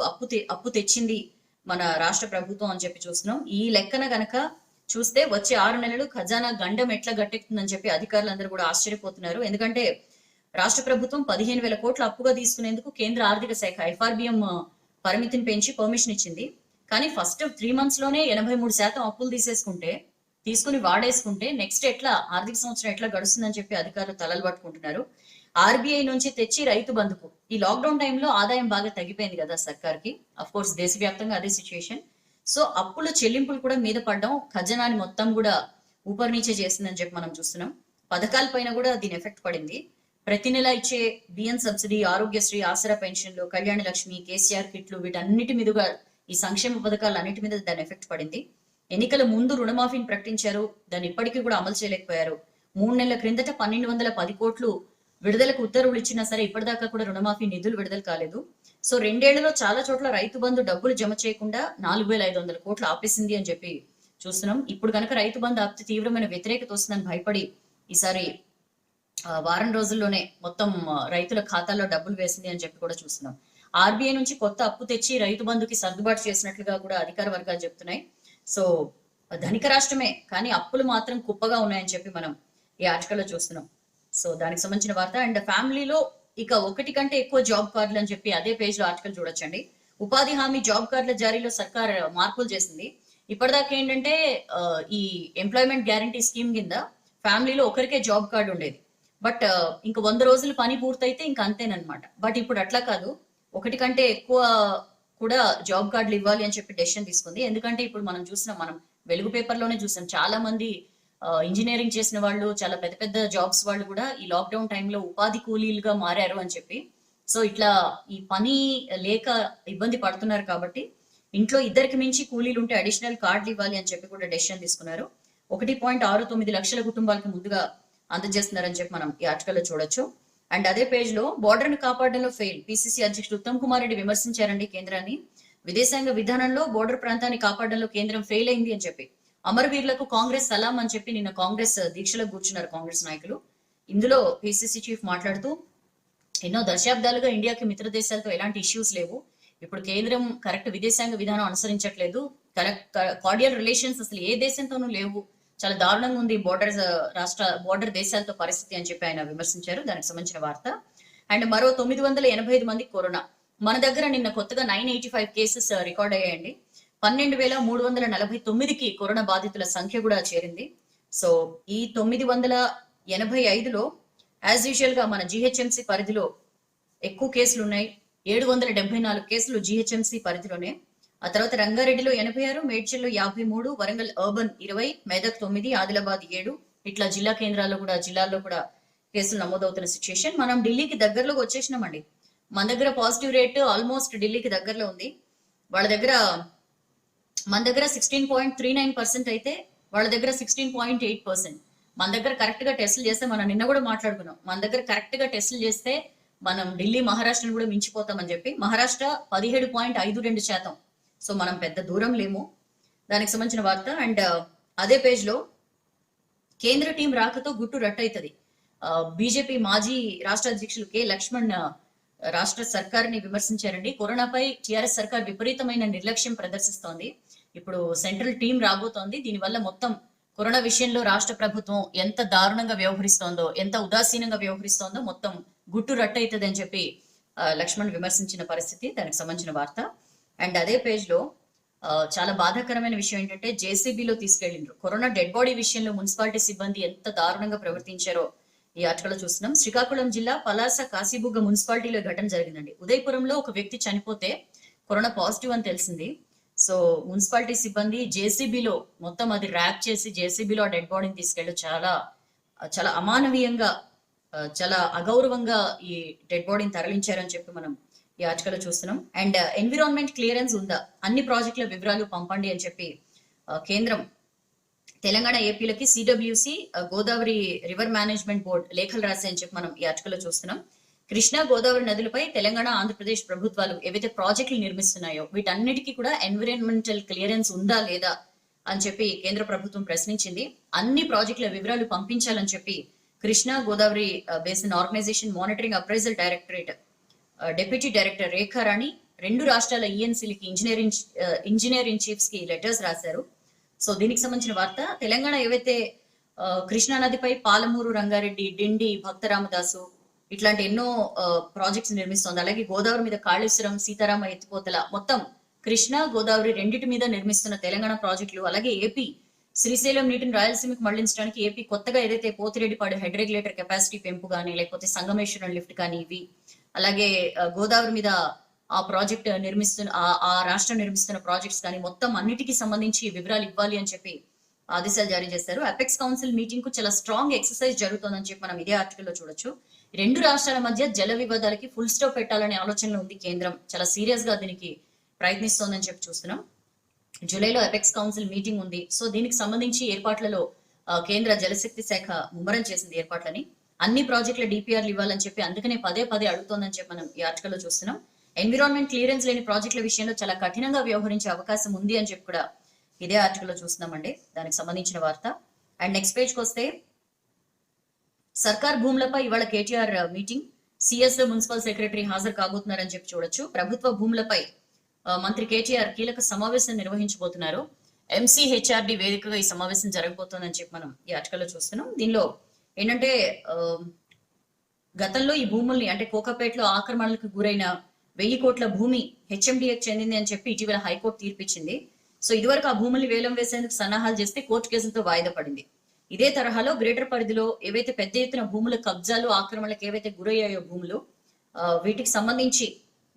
S1: అప్పు తెచ్చింది మన రాష్ట్ర ప్రభుత్వం అని చెప్పి చూస్తున్నాం. ఈ లెక్కన గనక చూస్తే వచ్చే 6 నెలలు ఖజానా గండం ఎట్లా గట్టెక్కుతుందని చెప్పి అధికారులందరూ కూడా ఆశ్చర్యపోతున్నారు. ఎందుకంటే రాష్ట్ర ప్రభుత్వం 15,000 కోట్ల అప్పుగా తీసుకునేందుకు కేంద్ర ఆర్థిక శాఖ FRBM పరిమితిని పెంచి పర్మిషన్ ఇచ్చింది. కానీ ఫస్ట్ 3 months లోనే 83% అప్పులు తీసుకుని వాడేసుకుంటే నెక్స్ట్ ఎట్లా ఆర్థిక సంవత్సరం ఎట్లా గడుస్తుందని చెప్పి అధికారులు తలలు పట్టుకుంటున్నారు. ఆర్బీఐ నుంచి తెచ్చి రైతు బంధుకు ఈ లాక్డౌన్ టైంలో ఆదాయం బాగా తగ్గిపోయింది కదా సర్కార్కి. అఫ్ కోర్స్ దేశవ్యాప్తంగా అదే సిచ్యుయేషన్. సో అప్పుల చెల్లింపులు కూడా మీద పడడం ఖజానాని మొత్తం కూడా ఊపర్నీచే చేసిందని చెప్పి మనం చూస్తున్నాం. పథకాల పైన కూడా దీని ఎఫెక్ట్ పడింది. ప్రతి నెల ఇచ్చే బియ్యం సబ్సిడీ, ఆరోగ్యశ్రీ, ఆసరా పెన్షన్లు, కళ్యాణ లక్ష్మి, కేసీఆర్ కిట్లు, వీటన్నిటి మీదుగా ఈ సంక్షేమ పథకాలు అన్నిటి మీద దాని ఎఫెక్ట్ పడింది. ఎన్నికల ముందు రుణమాఫీని ప్రకటించారు, దాన్ని ఇప్పటికీ కూడా అమలు చేయలేకపోయారు. 3 నెలల క్రిందట 1,210 కోట్లు విడుదలకు ఉత్తర్వులు ఇచ్చినా సరే ఇప్పటిదాకా కూడా రుణమాఫీ నిధులు విడుదల కాలేదు. సో 2 ఏళ్లలో చాలా చోట్ల రైతు బంధు డబ్బులు జమ చేయకుండా 4,500 కోట్లు ఆపేసింది అని చెప్పి చూస్తున్నాం. ఇప్పుడు కనుక రైతు బంధు ఆపితే తీవ్రమైన వ్యతిరేకత వస్తుందని భయపడి ఈసారి వారం రోజుల్లోనే మొత్తం రైతుల ఖాతాల్లో డబ్బులు వేసింది అని చెప్పి కూడా చూస్తున్నాం. ఆర్బీఐ నుంచి కొత్త అప్పు తెచ్చి రైతు బంధుకి సర్దుబాటు చేసినట్లుగా కూడా అధికార వర్గాలు చెప్తున్నాయి. సో ధనిక రాష్ట్రమే కానీ అప్పులు మాత్రం కుప్పగా ఉన్నాయని చెప్పి మనం ఈ ఆర్టికల్లో చూస్తున్నాం. సో దానికి సంబంధించిన వార్త. అండ్ ఫ్యామిలీలో ఇక 1 కంటే ఎక్కువ జాబ్ కార్డులు అని చెప్పి అదే పేజ్ లో ఆర్టికల్ చూడొచ్చండి. ఉపాధి హామీ జాబ్ కార్డుల జారీలో సర్కార్ మార్పులు చేసింది. ఇప్పటిదాకా ఏంటంటే ఈ ఎంప్లాయ్మెంట్ గ్యారంటీ స్కీమ్ కింద ఫ్యామిలీలో ఒకరికే జాబ్ కార్డు ఉండేది. బట్ ఇంకా 100 రోజులు పని పూర్తయితే ఇంకా అంతేనమాట. బట్ ఇప్పుడు అట్లా కాదు, ఒకటి కంటే ఎక్కువ కూడా జాబ్ కార్డులు ఇవ్వాలి అని చెప్పి డెసిషన్ తీసుకుంది. ఎందుకంటే ఇప్పుడు మనం చూసినాం, మనం వెలుగు పేపర్లోనే చూసాం, చాలా మంది ఇంజనీరింగ్ చేసిన వాళ్ళు, చాలా పెద్ద పెద్ద జాబ్స్ వాళ్ళు కూడా ఈ లాక్డౌన్ టైంలో ఉపాధి కూలీలుగా మారారు అని చెప్పి. సో ఇట్లా ఈ పని లేక ఇబ్బంది పడుతున్నారు కాబట్టి ఇంట్లో ఇద్దరికి మించి కూలీలు ఉంటే అడిషనల్ కార్డులు ఇవ్వాలి అని చెప్పి కూడా డెసిషన్ తీసుకున్నారు. 1.69 లక్షల కుటుంబాలకు ముందుగా అందజేస్తున్నారని చెప్పి మనం ఈ ఆర్టికల్లో చూడొచ్చు. అండ్ అదే పేజ్ లో బోర్డర్ ను కాపాడడంలో ఫెయిల్, పిసిసి అధ్యక్షుడు ఉత్తమ్ కుమార్ రెడ్డి విమర్శించారండి కేంద్రాన్ని. విదేశాంగ విధానంలో బోర్డర్ ప్రాంతాన్ని కాపాడడంలో కేంద్రం ఫెయిల్ అయింది అని చెప్పి, అమరవీరులకు కాంగ్రెస్ సలాం అని చెప్పి నిన్న కాంగ్రెస్ దీక్షలో కూర్చున్నారు కాంగ్రెస్ నాయకులు. ఇందులో పిసిసి చీఫ్ మాట్లాడుతూ, ఎన్నో దశాబ్దాలుగా ఇండియాకి మిత్ర దేశాలతో ఎలాంటి ఇష్యూస్ లేవు, ఇప్పుడు కేంద్రం కరెక్ట్ విదేశాంగ విధానం అనుసరించట్లేదు, కరెక్ట్ కార్డియల్ రిలేషన్స్ అసలు ఏ దేశంతోనూ లేవు, చాలా దారుణంగా ఉంది బోర్డర్ దేశాలతో పరిస్థితి అని చెప్పి ఆయన విమర్శించారు. దానికి సంబంధించిన వార్త. అండ్ మరో 985 మంది కరోనా. మన దగ్గర నిన్న కొత్తగా 985 కేసెస్ రికార్డ్ అయ్యాయండి. 12,349కి కరోనా బాధితుల సంఖ్య కూడా చేరింది. సో ఈ 985లో యాజ్ యూజువల్ గా మన జిహెచ్ఎంసి పరిధిలో ఎక్కువ కేసులు ఉన్నాయి. 774 కేసులు జిహెచ్ఎంసి పరిధిలోనే. ఆ తర్వాత రంగారెడ్డిలో 86, మేడ్చల్లో 53, వరంగల్ అర్బన్ 20, మెదక్ 9, ఆదిలాబాద్ 7, ఇట్లా జిల్లాల్లో కూడా కేసులు నమోదవుతున్న సిచ్యుయేషన్. మనం ఢిల్లీకి దగ్గరలోకి వచ్చేసినామండి. మన దగ్గర పాజిటివ్ రేట్ ఆల్మోస్ట్ ఢిల్లీకి దగ్గరలో ఉంది. మన దగ్గర 16.39% అయితే వాళ్ళ దగ్గర 16.8%. మన దగ్గర కరెక్ట్ గా టెస్టులు చేస్తే, మనం నిన్న కూడా మాట్లాడుకున్నాం, మన దగ్గర కరెక్ట్ గా టెస్టులు చేస్తే మనం ఢిల్లీ మహారాష్ట్రను కూడా మించిపోతామని చెప్పి. మహారాష్ట్ర 17.52%. సో మనం పెద్ద దూరం లేము. దానికి సంబంధించిన వార్త. అండ్ అదే పేజ్ లో కేంద్ర టీం రాకతో గుట్టు రట్టయితది. బీజేపీ మాజీ రాష్ట్ర అధ్యక్షులు కె లక్ష్మణ్ రాష్ట్ర సర్కార్ని విమర్శించారండి. కరోనాపై టిఆర్ఎస్ సర్కార్ విపరీతమైన నిర్లక్ష్యం ప్రదర్శిస్తోంది. ఇప్పుడు సెంట్రల్ టీం రాబోతోంది. దీనివల్ల మొత్తం కరోనా విషయంలో రాష్ట్ర ప్రభుత్వం ఎంత దారుణంగా వ్యవహరిస్తోందో, ఎంత ఉదాసీనంగా వ్యవహరిస్తోందో మొత్తం గుట్టు రట్టయితది అని చెప్పి లక్ష్మణ్ విమర్శించిన పరిస్థితి. దానికి సంబంధించిన వార్త. అండ్ అదే పేజ్ లో చాలా బాధాకరమైన విషయం ఏంటంటే, జేసీబీలో తీసుకెళ్లిండ్రు. కరోనా డెడ్ బాడీ విషయంలో మున్సిపాలిటీ సిబ్బంది ఎంత దారుణంగా ప్రవర్తించారో ఈ ఆర్టికల్లో చూస్తున్నాం. శ్రీకాకుళం జిల్లా పలాస కాశీబుగ్గ మున్సిపాలిటీలో ఘటన జరిగిందండి. ఉదయపురంలో ఒక వ్యక్తి చనిపోతే కరోనా పాజిటివ్ అని తెలిసింది. సో మున్సిపాలిటీ సిబ్బంది జేసీబీలో మొత్తం అది ర్యాప్ చేసి జేసీబీలో ఆ డెడ్ బాడీని తీసుకెళ్ళి చాలా చాలా అమానవీయంగా, చాలా అగౌరవంగా ఈ డెడ్ బాడీని తరలించారని చెప్పి మనం ఈ ఆర్టికల్లో చూస్తున్నాం. అండ్ ఎన్విరాన్మెంట్ క్లియరెన్స్ ఉందా, అన్ని ప్రాజెక్టుల వివరాలు పంపండి అని చెప్పి కేంద్రం తెలంగాణ ఏపీలకి CWC Godavari river management board లేఖలు రాశాయని చెప్పి మనం ఈ ఆర్టికల్లో చూస్తున్నాం. కృష్ణా గోదావరి నదులపై తెలంగాణ ఆంధ్రప్రదేశ్ ప్రభుత్వాలు ఏవైతే ప్రాజెక్టులు నిర్మిస్తున్నాయో వీటన్నిటికీ కూడా ఎన్విరాన్మెంటల్ క్లియరెన్స్ ఉందా లేదా అని చెప్పి కేంద్ర ప్రభుత్వం ప్రశ్నించింది. అన్ని ప్రాజెక్టుల వివరాలు పంపించాలని చెప్పి Krishna Godavari basin organisation monitoring appraisal directorate deputy director Rekharani 2 రాష్ట్రాల ఈఎన్సీలకి ఇంజనీరింగ్ చీఫ్స్ కి లెటర్స్ రాశారు. సో దీనికి సంబంధించిన వార్త. తెలంగాణ ఏవైతే కృష్ణా నదిపై పాలమూరు, రంగారెడ్డి, డిండి, భక్తరామదాసు ఇట్లాంటి ఎన్నో ప్రాజెక్ట్స్ నిర్మిస్తోంది. అలాగే గోదావరి మీద కాళేశ్వరం, సీతారామ ఎత్తిపోతల, మొత్తం కృష్ణా గోదావరి రెండింటి మీద నిర్మిస్తున్న తెలంగాణ ప్రాజెక్టులు, అలాగే ఏపీ శ్రీశైలం నీటిని రాయలసీమకు మళ్లించడానికి ఏపీ కొత్తగా ఏదైతే పోతిరెడ్డిపాడు హెడ్ రెగ్యులేటర్ కెపాసిటీ పెంపు కానీ, లేకపోతే సంగమేశ్వరం లిఫ్ట్ కానీ, ఇవి అలాగే గోదావరి మీద ఆ ప్రాజెక్ట్ ఆ రాష్ట్రం నిర్మిస్తున్న ప్రాజెక్ట్స్ కానీ మొత్తం అన్నిటికీ సంబంధించి వివరాలు ఇవ్వాలి అని చెప్పి ఆదేశాలు జారీ చేశారు. అపెక్స్ కౌన్సిల్ మీటింగ్ కు చాలా స్ట్రాంగ్ ఎక్సర్సైజ్ జరుగుతుందని చెప్పి మనం ఇదే ఆర్టికల్లో చూడొచ్చు. 2 రాష్ట్రాల మధ్య జల వివాదాలకి ఫుల్ స్టాప్ పెట్టాలనే ఆలోచనలో ఉంది కేంద్రం. చాలా సీరియస్ గా దీనికి ప్రయత్నిస్తోందని చెప్పి చూస్తున్నాం. జూలైలో అపెక్స్ కౌన్సిల్ మీటింగ్ ఉంది. సో దీనికి సంబంధించి ఏర్పాట్లలో కేంద్ర జలశక్తి శాఖ ముమ్మరం చేసింది ఏర్పాట్లని. అన్ని ప్రాజెక్టుల డిపిఆర్లు ఇవ్వాలని చెప్పి అందుకనే పదే అడుగుతోందని చెప్పి మనం ఈ ఆర్టికల్లో చూస్తున్నాం. ఎన్విరాన్మెంట్ క్లియరెన్స్ లేని ప్రాజెక్టుల విషయంలో చాలా కఠినంగా వ్యవహరించే అవకాశం ఉంది అని చెప్పి కూడా ఇదే ఆర్టికల్లో చూస్తున్నామండి. దానికి సంబంధించిన వార్త. అండ్ నెక్స్ట్ పేజ్కి వస్తే, సర్కార్ భూములపై ఇవాళ KTR meeting, CS municipal secretary హాజరు కాబోతున్నారని చెప్పి చూడొచ్చు. ప్రభుత్వ భూములపై మంత్రి కేటీఆర్ కీలక సమావేశం నిర్వహించబోతున్నారు. ఎంసీహెచ్ఆర్డి వేదికగా ఈ సమావేశం జరగబోతోందని చెప్పి మనం ఈ ఆర్టికల్లో చూస్తున్నాం. దీనిలో ఏంటంటే, గతంలో ఈ భూముల్ని అంటే కోకాపేటలో ఆక్రమణలకు గురైన 1000 కోట్ల భూమి హెచ్ఎండిఏకి చెందింది అని చెప్పి ఇటీవల హైకోర్టు తీర్పిచ్చింది. సో ఇదివరకు ఆ భూముల్ని వేలం వేసేందుకు సన్నాహాలు చేస్తే కోర్టు కేసులతో వాయిదా పడింది. ఇదే తరహాలో గ్రేటర్ పరిధిలో ఏవైతే పెద్ద ఎత్తున భూముల కబ్జాలు ఆక్రమణలకు ఏవైతే గురయ్యాయో భూములు వీటికి సంబంధించి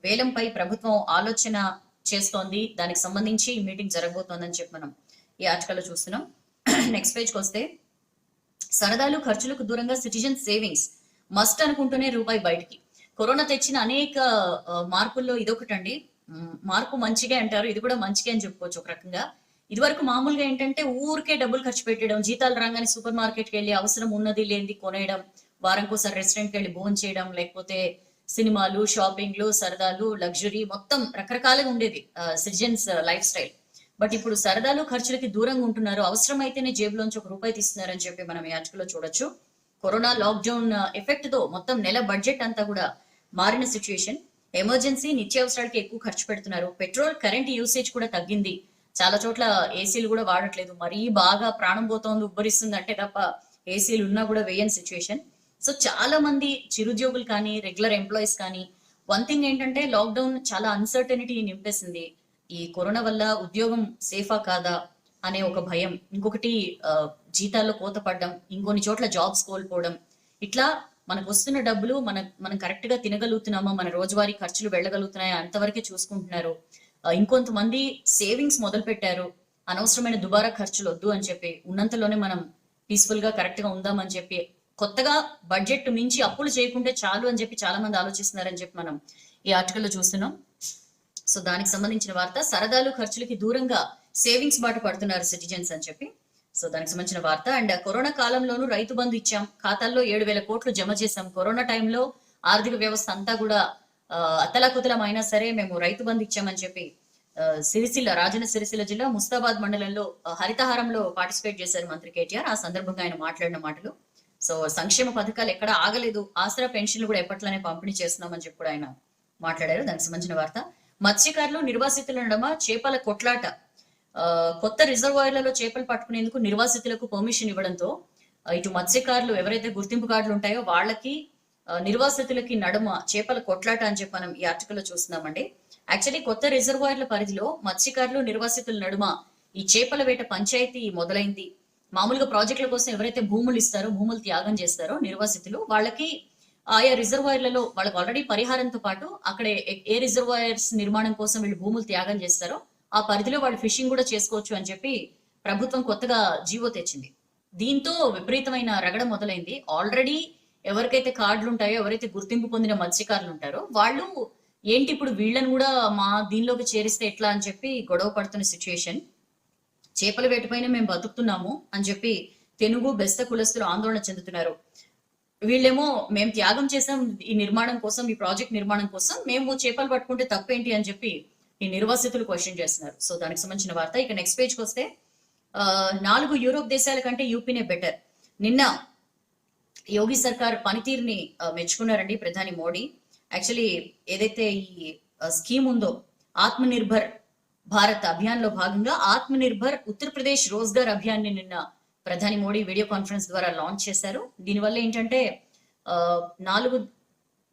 S1: వేలంపై ప్రభుత్వం ఆలోచన చేస్తోంది. దానికి సంబంధించి మీటింగ్ జరగబోతోందని చెప్పి మనం ఈ ఆర్టికల్లో చూస్తున్నాం. నెక్స్ట్ పేజ్కి వస్తే, సరదాలు ఖర్చులకు దూరంగా సిటిజన్ సేవింగ్స్ మస్ట్ అనుకుంటూనే రూపాయి బయటికి. కరోనా తెచ్చిన అనేక మార్పుల్లో ఇదొకటండి. మార్పు మంచిగా అంటారు, ఇది కూడా మంచిగా అని చెప్పుకోవచ్చు ఒక రకంగా. ఇదివరకు మామూలుగా ఏంటంటే ఊరికే డబ్బులు ఖర్చు పెట్టడం, జీతాలు రాగానే సూపర్ మార్కెట్కి వెళ్ళి అవసరం ఉన్నది లేనిది కొనేయడం, వారంకోసారి రెస్టారెంట్కి వెళ్ళి భోజనం చేయడం, లేకపోతే సినిమాలు, షాపింగ్లు, సరదాలు, లగ్జరీ మొత్తం రకరకాలుగా ఉండేది సిటిజన్స్ లైఫ్ స్టైల్. బట్ ఇప్పుడు సరదాలు ఖర్చులకి దూరంగా ఉంటున్నారు. అవసరమైతేనే జేబులోంచి ₹1 తీస్తున్నారని చెప్పి మనం ఈ ఆర్టికల్లో చూడొచ్చు. కరోనా లాక్డౌన్ ఎఫెక్ట్ తో మొత్తం నెల బడ్జెట్ అంతా కూడా మారిన సిచ్యుయేషన్. ఎమర్జెన్సీ నిత్యావసరాలకి ఎక్కువ ఖర్చు పెడుతున్నారు. పెట్రోల్, కరెంట్ యూసేజ్ కూడా తగ్గింది. చాలా చోట్ల ఏసీలు కూడా వాడట్లేదు. మరీ బాగా ప్రాణం పోతోంది, ఉబ్బరిస్తుంది అంటే తప్ప ఏసీలు ఉన్నా కూడా వేయని సిచ్యుయేషన్. సో చాలా మంది చిరుద్యోగులు కానీ, రెగ్యులర్ ఎంప్లాయీస్ కానీ, వన్ థింగ్ ఏంటంటే లాక్డౌన్ చాలా అన్సర్టనిటీ నింపేసింది. ఈ కరోనా వల్ల ఉద్యోగం సేఫా కాదా అనే ఒక భయం, ఇంకొకటి జీతాల్లో కోత పడడం, ఇంకొన్ని చోట్ల జాబ్స్ కోల్పోవడం, ఇట్లా మనకు వస్తున్న డబ్బులు మనం కరెక్ట్ గా తినగలుగుతున్నామా, మన రోజువారీ ఖర్చులు వెళ్ళగలుగుతున్నాయా అంతవరకే చూసుకుంటున్నారు. ఇంకొంతమంది సేవింగ్స్ మొదలు పెట్టారు. అనవసరమైన దుబారా ఖర్చులు వద్దు అని చెప్పి, ఉన్నంతలోనే మనం పీస్ఫుల్ గా కరెక్ట్ గా ఉందామని చెప్పి, కొత్తగా బడ్జెట్ మించి అప్పులు చేయకుంటే చాలు అని చెప్పి చాలా మంది ఆలోచిస్తున్నారని చెప్పి మనం ఈ ఆర్టికల్లో చూస్తున్నాం. సో దానికి సంబంధించిన వార్త, సరదాలు ఖర్చులకి దూరంగా సేవింగ్స్ బాట పడుతున్నారు సిటిజన్స్ అని చెప్పి, సో దానికి సంబంధించిన వార్త. అండ్ కరోనా కాలంలోనూ రైతు బంధు ఇచ్చాం, ఖాతాల్లో 7,000 కోట్లు జమ చేశాం. కరోనా టైంలో ఆర్థిక వ్యవస్థ అంతా కూడా అతలాకుతలం అయినా సరే మేము రైతు బంధు ఇచ్చామని చెప్పి సిరిసిల్ల, రాజన్న సిరిసిల్ల జిల్లా ముస్తాబాద్ మండలంలో హరితహారంలో పార్టిసిపేట్ చేశారు మంత్రి కేటీఆర్. ఆ సందర్భంగా ఆయన మాట్లాడిన మాటలు. సో సంక్షేమ పథకాలు ఎక్కడ ఆగలేదు, ఆసరా పెన్షన్లు కూడా ఎప్పట్లోనే పంపిణీ చేస్తున్నామని చెప్పి కూడా ఆయన మాట్లాడారు. దానికి సంబంధించిన వార్త. మత్స్యకారులు నిర్వాసితుల నడుమ చేపల కొట్లాట. కొత్త రిజర్వాయర్లలో చేపలు పట్టుకునేందుకు నిర్వాసితులకు పర్మిషన్ ఇవ్వడంతో ఇటు మత్స్యకారులు ఎవరైతే గుర్తింపు కార్డులు ఉంటాయో వాళ్ళకి, నిర్వాసితులకి నడుమ చేపల కొట్లాట అని చెప్పి మనం ఈ ఆర్టికల్లో చూస్తున్నామండి. యాక్చువల్లీ కొత్త రిజర్వాయర్ల పరిధిలో మత్స్యకారులు, నిర్వాసితుల నడుమ ఈ చేపల వేట పంచాయతీ మొదలైంది. మామూలుగా ప్రాజెక్టుల కోసం ఎవరైతే భూములు ఇస్తారో, భూములు త్యాగం చేస్తారో నిర్వాసితులు, వాళ్ళకి ఆయా రిజర్వాయర్లలో వాళ్ళకి ఆల్రెడీ పరిహారంతో పాటు అక్కడ ఏ రిజర్వాయర్స్ నిర్మాణం కోసం వీళ్ళు భూములు త్యాగం చేస్తారో ఆ పరిధిలో వాళ్ళు ఫిషింగ్ కూడా చేసుకోవచ్చు అని చెప్పి ప్రభుత్వం కొత్తగా జీవో తెచ్చింది. దీంతో విపరీతమైన రగడ మొదలైంది. ఆల్రెడీ ఎవరికైతే కార్డులు ఉంటాయో, ఎవరైతే గుర్తింపు పొందిన మత్స్యకారులు ఉంటారో వాళ్ళు ఏంటి ఇప్పుడు వీళ్ళని కూడా మా దీనిలోకి చేరిస్తే ఎట్లా అని చెప్పి గొడవ పడుతున్న సిచ్యుయేషన్. చేపల వేటపైన మేము బతుకుతున్నాము అని చెప్పి తెనుగు, బెస్త కులస్తులు ఆందోళన చెందుతున్నారు. వీళ్ళేమో మేము త్యాగం చేసాం ఈ నిర్మాణం కోసం, ఈ ప్రాజెక్ట్ నిర్మాణం కోసం, మేము చేపలు పట్టుకుంటే తప్పేంటి అని చెప్పి ఈ నిర్వాసితులు క్వశ్చన్ చేస్తున్నారు. సో దానికి సంబంధించిన వార్త. ఇక నెక్స్ట్ పేజ్కి వస్తే, 4 యూరోప్ దేశాల కంటే యూపీనే బెటర్. నిన్న యోగి సర్కార్ పనితీరుని మెచ్చుకున్నారండి ప్రధాని మోడీ. యాక్చువల్లీ ఏదైతే ఈ స్కీమ్ ఉందో, ఆత్మనిర్భర్ భారత్ అభియాన్ లో భాగంగా ఆత్మనిర్భర్ ఉత్తరప్రదేశ్ రోజ్గార్ అభియాన్ ని నిన్న ప్రధాని మోడీ వీడియో కాన్ఫరెన్స్ ద్వారా లాంచ్ చేశారు. దీనివల్ల ఏంటంటే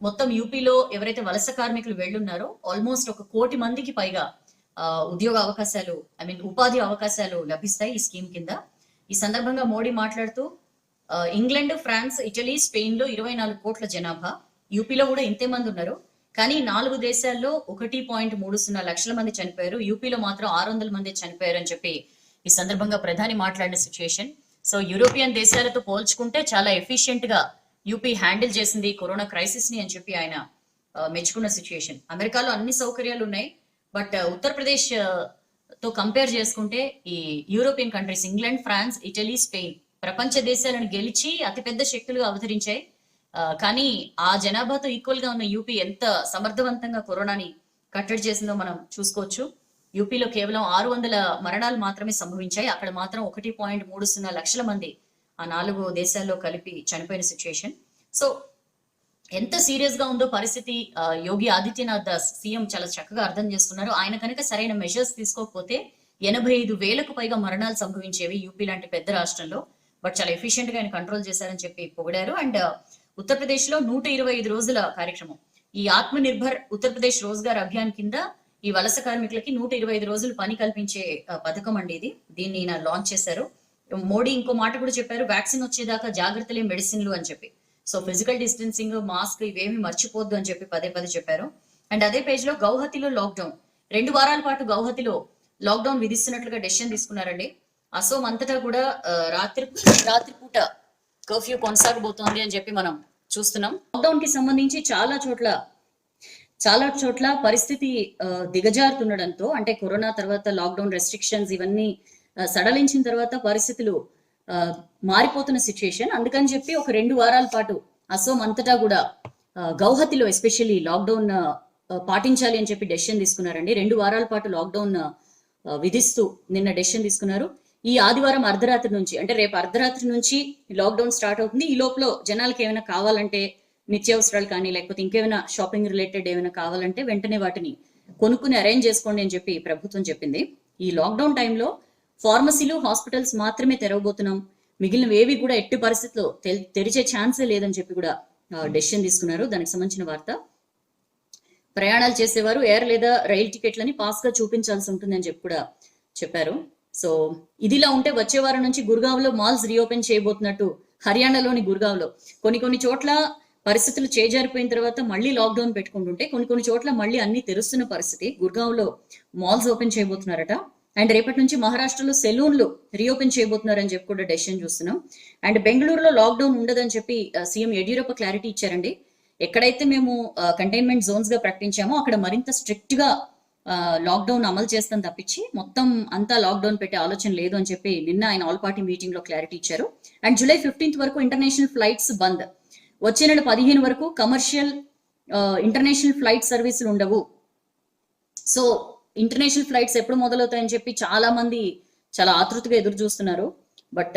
S1: మొత్తం యూపీలో ఎవరైతే వలస కార్మికులు వెళ్ళున్నారో ఆల్మోస్ట్ 1 కోటి మందికి పైగా ఉద్యోగ అవకాశాలు, ఉపాధి అవకాశాలు లభిస్తాయి ఈ స్కీమ్ కింద. ఈ సందర్భంగా మోడీ మాట్లాడుతూ, ఇంగ్లాండ్, ఫ్రాన్స్, ఇటలీ, స్పెయిన్ లో 24 కోట్ల జనాభా, యూపీలో కూడా ఇంతే మంది ఉన్నారు. కానీ 4 దేశాల్లో 1.30 లక్షల మంది చనిపోయారు, యూపీలో మాత్రం 600 మంది చనిపోయారు అని చెప్పి ఈ సందర్భంగా ప్రధాని మాట్లాడిన సిచ్యుయేషన్. సో యూరోపియన్ దేశాలతో పోల్చుకుంటే చాలా ఎఫిషియెంట్ గా యూపీ హ్యాండిల్ చేసింది కరోనా క్రైసిస్ ని అని చెప్పి ఆయన మెచ్చుకున్న సిచ్యుయేషన్. అమెరికాలో అన్ని సౌకర్యాలు ఉన్నాయి, బట్ ఉత్తరప్రదేశ్ తో కంపేర్ చేసుకుంటే ఈ European countries, England, France, Italy, Spain ప్రపంచ దేశాలను గెలిచి అతిపెద్ద శక్తులుగా అవతరించాయి. కానీ ఆ జనాభాతో ఈక్వల్ గా ఉన్న యూపీ ఎంత సమర్థవంతంగా కరోనాని కట్టడి చేసిందో మనం చూసుకోవచ్చు. యూపీలో కేవలం 600 మరణాలు మాత్రమే సంభవించాయి. అక్కడ మాత్రం 1.30 లక్షల మంది ఆ 4 దేశాల్లో కలిపి చనిపోయిన సిచ్యుయేషన్. సో ఎంత సీరియస్ గా ఉందో పరిస్థితి యోగి ఆదిత్యనాథ్ సీఎం చాలా చక్కగా అర్థం చేసుకున్నారు. ఆయన కనుక సరైన మెజర్స్ తీసుకోకపోతే 85,000కు పైగా మరణాలు సంభవించేవి యూపీ లాంటి పెద్ద రాష్ట్రంలో. బట్ చాలా ఎఫిషియెంట్ గా ఆయన కంట్రోల్ చేశారని చెప్పి పొగిడారు. అండ్ ఉత్తరప్రదేశ్ లో 125 రోజుల కార్యక్రమం, ఈ ఆత్మనిర్భర్ ఉత్తరప్రదేశ్ రోజ్గార్ అభియాన్ కింద ఈ వలస కార్మికులకి 125 రోజులు పని కల్పించే పథకం అండి ఇది. దీన్ని ఈయన లాంచ్ చేశారు. మోడీ ఇంకో మాట కూడా చెప్పారు, వ్యాక్సిన్ వచ్చేదాకా జాగ్రత్తలే మెడిసిన్లు అని చెప్పి. సో ఫిజికల్ డిస్టెన్సింగ్, మాస్క్ ఇవేమి మర్చిపోద్దు అని చెప్పి పదే పదే చెప్పారు. అండ్ అదే పేజ్ లో గౌహతిలో లాక్డౌన్, 2 వారాల పాటు గౌహతిలో లాక్డౌన్ విధిస్తున్నట్లుగా డెసిషన్ తీసుకున్నారండి. అసోం అంతటా కూడా రాత్రిపూట కర్ఫ్యూ కొనసాగబోతోంది అని చెప్పి మనం చూస్తున్నాం. లాక్డౌన్ కి సంబంధించి చాలా చోట్ల పరిస్థితి దిగజారుతుండడంతో, అంటే కరోనా తర్వాత లాక్డౌన్ రెస్ట్రిక్షన్స్ ఇవన్నీ సడలించిన తర్వాత పరిస్థితులు మారిపోతున్న సిచ్యుయేషన్. అందుకని చెప్పి ఒక 2 వారాల పాటు అసోం అంతటా కూడా గౌహతిలో ఎస్పెషల్లీ లాక్డౌన్ పాటించాలి అని చెప్పి డెసిషన్ తీసుకున్నారండి. 2 వారాల పాటు లాక్డౌన్ విధిస్తూ నిన్న డెసిషన్ తీసుకున్నారు. ఈ ఆదివారం అర్ధరాత్రి నుంచి, అంటే రేపు అర్ధరాత్రి నుంచి లాక్డౌన్ స్టార్ట్ అవుతుంది. ఈ లోపల జనాలకి ఏమైనా కావాలంటే, నిత్యావసరాలు కానీ లేకపోతే ఇంకేమైనా షాపింగ్ రిలేటెడ్ ఏమైనా కావాలంటే వెంటనే వాటిని కొనుక్కుని అరేంజ్ చేసుకోండి అని చెప్పి ప్రభుత్వం చెప్పింది. ఈ లాక్డౌన్ టైంలో ఫార్మసీలు, హాస్పిటల్స్ మాత్రమే తెరవబోతున్నాం, మిగిలినవి ఏవి కూడా ఎట్టి పరిస్థితుల్లో తెరిచే ఛాన్సే లేదని చెప్పి కూడా డెసిషన్ తీసుకున్నారు. దానికి సంబంధించిన వార్త. ప్రయాణాలు చేసేవారు ఎయిర్ లేదా రైల్ టికెట్లని పాస్ గా చూపించాల్సి ఉంటుంది అని చెప్పి కూడా చెప్పారు. సో ఇదిలా ఉంటే వచ్చే వారం నుంచి గుర్గావ్లో మాల్స్ రీఓపెన్ చేయబోతున్నట్టు హర్యానాలోని గుర్గావ్లో కొన్ని చోట్ల పరిస్థితులు చేజారిపోయిన తర్వాత మళ్ళీ లాక్డౌన్ పెట్టుకుంటుంటే కొన్ని చోట్ల మళ్ళీ అన్ని తెరుస్తున్న పరిస్థితి. గుర్గావ్లో మాల్స్ ఓపెన్ చేయబోతున్నారట. అండ్ రేపటి నుంచి మహారాష్ట్రలో సెలూన్లు రీఓపెన్ చేయబోతున్నారని చెప్పి కూడా డెసిషన్ చూస్తున్నాం. అండ్ బెంగళూరులో లాక్డౌన్ ఉండదని చెప్పి సీఎం యడ్యూరప్ప క్లారిటీ ఇచ్చారండి. ఎక్కడైతే మేము కంటైన్మెంట్ జోన్స్ గా ప్రకటించామో అక్కడ మరింత స్ట్రిక్ట్ గా లాక్డౌన్ అమలు చేస్తాం తప్పించి మొత్తం అంతా లాక్డౌన్ పెట్టే ఆలోచన లేదు అని చెప్పి నిన్న ఆయన ఆల్ పార్టీ మీటింగ్ లో క్లారిటీ ఇచ్చారు. అండ్ జూలై 15 వరకు ఇంటర్నేషనల్ ఫ్లైట్స్ బంద్. వచ్చే నెల 15 వరకు కమర్షియల్ ఇంటర్నేషనల్ ఫ్లైట్ సర్వీసులు ఉండవు. సో ఇంటర్నేషనల్ ఫ్లైట్స్ ఎప్పుడు మొదలవుతాయని చెప్పి చాలా మంది చాలా ఆతృతగా ఎదురు చూస్తున్నారు. బట్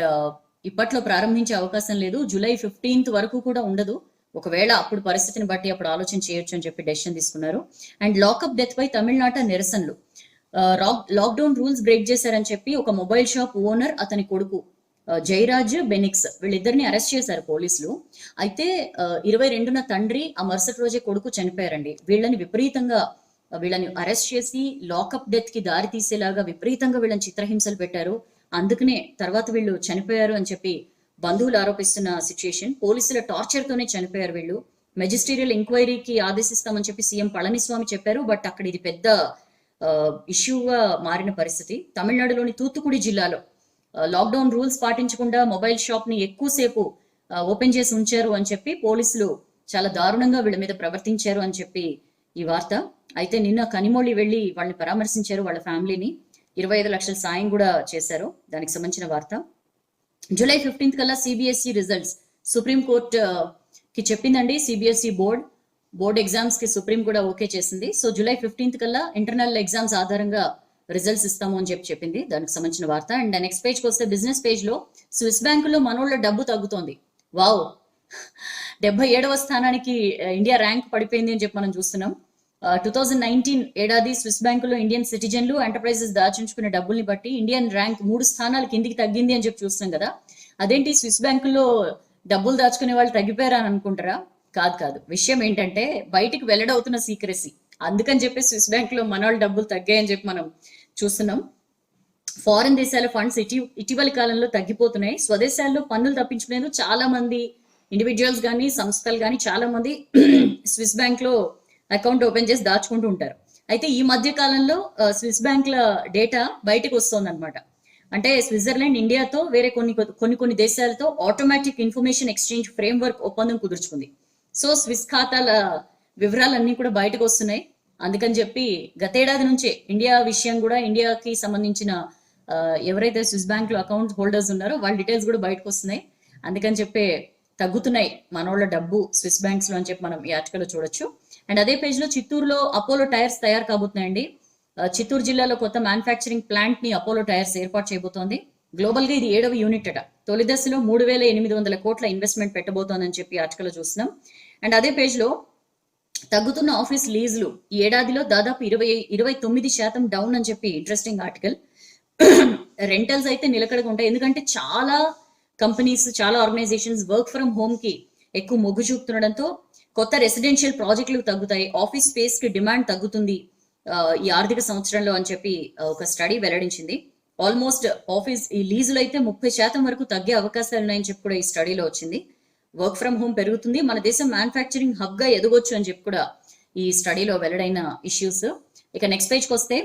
S1: ఇప్పట్లో ప్రారంభించే అవకాశం లేదు. జూలై 15 వరకు కూడా ఉండదు. ఒకవేళ అప్పుడు పరిస్థితిని బట్టి అప్పుడు ఆలోచన చేయొచ్చు అని చెప్పి డెసిషన్ తీసుకున్నారు. అండ్ లాకప్ డెత్ పై తమిళనాట నిరసనలు. లాక్డౌన్ రూల్స్ బ్రేక్ చేశారని చెప్పి ఒక మొబైల్ షాప్ ఓనర్, అతని కొడుకు జైరాజ్ బెనిక్స్, వీళ్ళిద్దరిని అరెస్ట్ చేశారు పోలీసులు. అయితే 22న తండ్రి, ఆ మరుసటి రోజే కొడుకు చనిపోయారండి. వీళ్ళని అరెస్ట్ చేసి లాకప్ డెత్ కి దారి తీసేలాగా విపరీతంగా వీళ్ళని చిత్రహింసలు పెట్టారు. అందుకనే తర్వాత వీళ్ళు చనిపోయారు అని చెప్పి బంధువులు ఆరోపిస్తున్న సిచ్యుయేషన్. పోలీసుల టార్చర్ తోనే చనిపోయారు వీళ్ళు. మెజిస్టీరియల్ ఎంక్వైరీకి ఆదేశిస్తామని చెప్పి సీఎం పళనిస్వామి చెప్పారు. బట్ అక్కడ ఇది పెద్ద ఇష్యూగా మారిన పరిస్థితి. తమిళనాడులోని తూత్తుకుడి జిల్లాలో లాక్డౌన్ రూల్స్ పాటించకుండా మొబైల్ షాప్ ని ఎక్కువసేపు ఓపెన్ చేసి ఉంచారు అని చెప్పి పోలీసులు చాలా దారుణంగా వీళ్ళ మీద ప్రవర్తించారు అని చెప్పి ఈ వార్త. అయితే నిన్న కనిమొళి వెళ్లి వాళ్ళని పరామర్శించారు, వాళ్ళ ఫ్యామిలీని. 25 లక్షల సాయం కూడా చేశారు. దానికి సంబంధించిన వార్త. జూలై 15 కల్లా సిబిఎస్ఈ రిజల్ట్స్ సుప్రీం కోర్ట్ కి చెప్పిందండి. సిబిఎస్ఈ బోర్డ్ ఎగ్జామ్స్ కి సుప్రీం కూడా ఓకే చేసింది. సో జూలై 15 కల్లా ఇంటర్నల్ ఎగ్జామ్స్ ఆధారంగా రిజల్ట్స్ ఇస్తాము అని చెప్పి చెప్పింది. దానికి సంబంధించిన వార్త. అండ్ నెక్స్ట్ పేజ్కి వస్తే బిజినెస్ పేజ్ లో స్విస్ బ్యాంకులో మనోళ్ళ డబ్బు తగ్గుతోంది. వావ్, 77వ స్థానానికి ఇండియా ర్యాంక్ పడిపోయింది అని చెప్పి మనం చూస్తున్నాం. 2019 ఏడాది స్విస్ బ్యాంకులో ఇండియన్ సిటిజన్లు, ఎంటర్ప్రైజెస్ దాచుకునే డబ్బుల్ని బట్టి ఇండియన్ ర్యాంక్ 3 స్థానాలు కిందికి తగ్గింది అని చెప్పి చూస్తున్నాం కదా. అదేంటి స్విస్ బ్యాంకుల్లో డబ్బులు దాచుకునే వాళ్ళు తగ్గిపోయారా అని అనుకుంటారా? కాదు. విషయం ఏంటంటే బయటికి వెల్లడవుతున్న సీక్రెసీ. అందుకని చెప్పి స్విస్ బ్యాంక్ లో మన వాళ్ళ డబ్బులు తగ్గాయని చెప్పి మనం చూస్తున్నాం. ఫారిన్ దేశాల ఫండ్స్ ఇటీవలి కాలంలో తగ్గిపోతున్నాయి. స్వదేశాల్లో పన్నులు తప్పించుకునేందుకు చాలా మంది ఇండివిజువల్స్ కానీ సంస్థలు కానీ చాలా మంది స్విస్ బ్యాంక్ లో అకౌంట్ ఓపెన్ చేసి దాచుకుంటూ ఉంటారు. అయితే ఈ మధ్య కాలంలో స్విస్ బ్యాంక్ల డేటా బయటకు వస్తుంది అనమాట. అంటే స్విట్జర్లాండ్ ఇండియాతో వేరే కొన్ని దేశాలతో ఆటోమేటిక్ ఇన్ఫర్మేషన్ ఎక్స్చేంజ్ ఫ్రేమ్వర్క్ ఒప్పందం కుదుర్చుకుంది. సో స్విస్ ఖాతాల వివరాలన్నీ కూడా బయటకు వస్తున్నాయి. అందుకని చెప్పి గతేడాది నుంచే ఇండియా విషయం కూడా, ఇండియాకి సంబంధించిన ఎవరైతే స్విస్ బ్యాంక్ లో అకౌంట్ హోల్డర్స్ ఉన్నారో వాళ్ళ డీటెయిల్స్ కూడా బయటకు వస్తున్నాయి. అందుకని చెప్పి తగ్గుతున్నాయి మనోళ్ళ డబ్బు స్విస్ బ్యాంక్స్ లో అని చెప్పి మనం ఈ ఆర్టికల్ లో చూడొచ్చు. అండ్ అదే పేజ్ లో చిత్తూరులో అపోలో టైర్స్ తయారు కాబోతున్నాయండి. చిత్తూరు జిల్లాలో కొత్త మ్యానుఫ్యాక్చరింగ్ ప్లాంట్ ని అపోలో టైర్స్ ఏర్పాటు చేయబోతోంది. గ్లోబల్ గా ఇది 7వ యూనిట్ అట. తొలి దశలో 3,800 కోట్ల ఇన్వెస్ట్మెంట్ పెట్టబోతోందని చెప్పి ఆర్టికల్ లో చూస్తున్నాం. అండ్ అదే పేజ్ లో తగ్గుతున్న ఆఫీస్ లీజులు ఈ ఏడాదిలో దాదాపు 29% డౌన్ అని చెప్పి ఇంట్రెస్టింగ్ ఆర్టికల్. రెంటల్స్ అయితే నిలకడగా ఉంటాయి. ఎందుకంటే చాలా కంపెనీస్, చాలా ఆర్గనైజేషన్స్ వర్క్ ఫ్రమ్ హోమ్ కి ఎక్కువ మొగ్గు చూపుతుండడంతో కొత్త రెసిడెన్షియల్ ప్రాజెక్టులు తగ్గుతాయి, ఆఫీస్ స్పేస్ కి డిమాండ్ తగ్గుతుంది ఈ ఆర్థిక సంవత్సరంలో అని చెప్పి ఒక స్టడీ వెల్లడించింది. ఆల్మోస్ట్ ఆఫీస్ ఈ లీజులు అయితే 30% వరకు తగ్గే అవకాశాలు ఉన్నాయని చెప్పి కూడా ఈ స్టడీలో వచ్చింది. వర్క్ ఫ్రమ్ హోమ్ పెరుగుతుంది, మన దేశం మ్యానుఫ్యాక్చరింగ్ హబ్ గా ఎదగొచ్చు అని చెప్పి కూడా ఈ స్టడీలో వెల్లడైన ఇష్యూస్. ఇక నెక్స్ట్ పేజ్కి వస్తే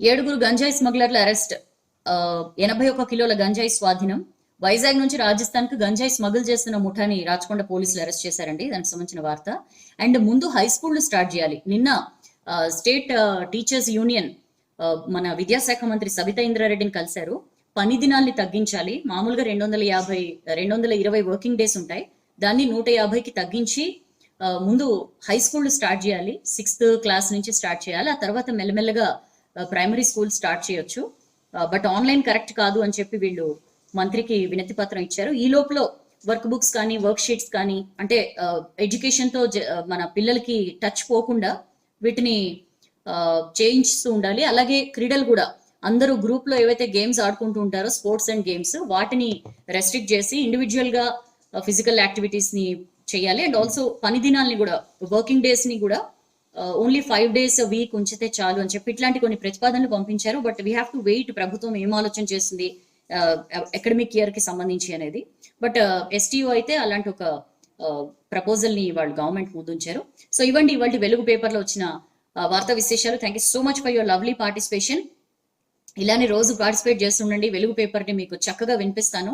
S1: 7 గంజాయి స్మగ్లర్ల అరెస్ట్, 81 కిలోల గంజాయి స్వాధీనం. వైజాగ్ నుంచి రాజస్థాన్ కు గంజాయి స్మగుల్ చేస్తున్న ముఠాని రాచకొండ పోలీసులు అరెస్ట్ చేశారండి. దానికి సంబంధించిన వార్త. అండ్ ముందు హై స్కూల్ స్టార్ట్ చేయాలి. నిన్న స్టేట్ టీచర్స్ యూనియన్ మన విద్యాశాఖ మంత్రి సబితా ఇంద్రారెడ్డిని కలిశారు. పని దినాల్ని తగ్గించాలి. మామూలుగా 220 వర్కింగ్ డేస్ ఉంటాయి, దాన్ని 150కి తగ్గించి ముందు హై స్కూల్ స్టార్ట్ చేయాలి. 6th క్లాస్ నుంచి స్టార్ట్ చేయాలి. ఆ తర్వాత మెల్లమెల్లగా ప్రైమరీ స్కూల్ స్టార్ట్ చేయొచ్చు. బట్ ఆన్లైన్ కరెక్ట్ కాదు అని చెప్పి వీళ్ళు మంత్రికి వినతి పత్రం ఇచ్చారు. ఈ లోపల వర్క్ బుక్స్ కానీ వర్క్ షీట్స్ కానీ అంటే ఎడ్యుకేషన్ తో మన పిల్లలకి టచ్ పోకుండా వీటిని చేయించుతూ ఉండాలి. అలాగే క్రీడలు కూడా అందరూ గ్రూప్ లో ఏవైతే గేమ్స్ ఆడుకుంటూ ఉంటారో స్పోర్ట్స్ అండ్ గేమ్స్, వాటిని రెస్ట్రిక్ట్ చేసి ఇండివిజువల్ గా ఫిజికల్ యాక్టివిటీస్ ని చేయాలి. అండ్ ఆల్సో పని దినాల్ని కూడా వర్కింగ్ డేస్ ని కూడా ఓన్లీ 5 days a week ఉంచితే చాలు అని చెప్పి ఇట్లాంటి కొన్ని ప్రతిపాదనలు పంపించారు. But we have to wait ప్రభుత్వం ఏం ఆలోచన చేస్తుంది అకాడమిక్ ఇయర్ కి సంబంధించి అనేది. బట్ STU అయితే అలాంటి ఒక ప్రపోజల్ ని వాళ్ళు గవర్నమెంట్ ముందుంచారు. సో ఇవ్వండి ఇవాళ వెలుగు పేపర్ లో వచ్చిన వార్తా విశేషాలు. Thank you so much for your lovely participation. ఇలానే రోజు పార్టిసిపేట్ చేస్తుండండి. వెలుగు పేపర్ ని మీకు చక్కగా వినిపిస్తాను.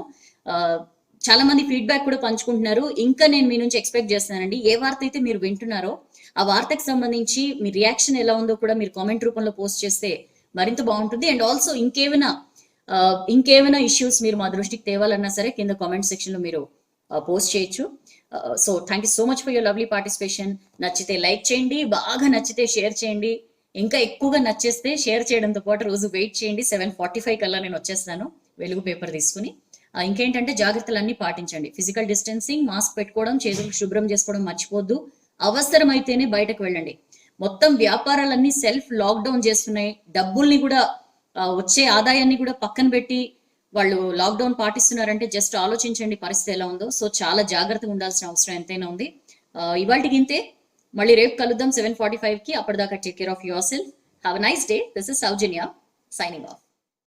S1: చాలా మంది ఫీడ్బ్యాక్ కూడా పంచుకుంటున్నారు. ఇంకా నేను మీ నుంచి ఎక్స్పెక్ట్ చేస్తున్నానండి, ఏ వార్త అయితే మీరు వింటున్నారో ఆ వార్తకు సంబంధించి మీ రియాక్షన్ ఎలా ఉందో కూడా మీరు కామెంట్ రూపంలో పోస్ట్ చేస్తే మరింత బాగుంటుంది. అండ్ ఆల్సో ఇంకేమైనా ఇష్యూస్ మీరు మా దృష్టికి తేవాలన్నా సరే కింద కామెంట్ సెక్షన్ లో మీరు పోస్ట్ చేయొచ్చు. So thank you so much for your lovely participation. నచ్చితే లైక్ చేయండి, బాగా నచ్చితే షేర్ చేయండి, ఇంకా ఎక్కువగా నచ్చేస్తే షేర్ చేయడంతో పాటు రోజు వెయిట్ చేయండి. 7:45 కల్లా నేను వచ్చేస్తాను వెలుగు పేపర్ తీసుకుని. ఇంకేంటంటే జాగ్రత్తలన్నీ పాటించండి. ఫిజికల్ డిస్టెన్సింగ్, మాస్క్ పెట్టుకోవడం, చేతులు శుభ్రం చేసుకోవడం మర్చిపోద్దు. అవసరమైతేనే బయటకు వెళ్ళండి. మొత్తం వ్యాపారాలన్నీ సెల్ఫ్ లాక్డౌన్ చేస్తున్నాయి. డబ్బుల్ని కూడా వచ్చే ఆదాయాన్ని కూడా పక్కన పెట్టి వాళ్ళు లాక్డౌన్ పాటిస్తున్నారంటే జస్ట్ ఆలోచించండి పరిస్థితి ఎలా ఉందో. సో చాలా జాగ్రత్తగా ఉండాల్సిన అవసరం ఎంతైనా ఉంది. ఇవాళకి ఇంతే, మళ్ళీ రేపు కలుద్దాం 7:45కి. అప్పటిదాకా take care of your self. Have a nice day. This is Soujanya signing off.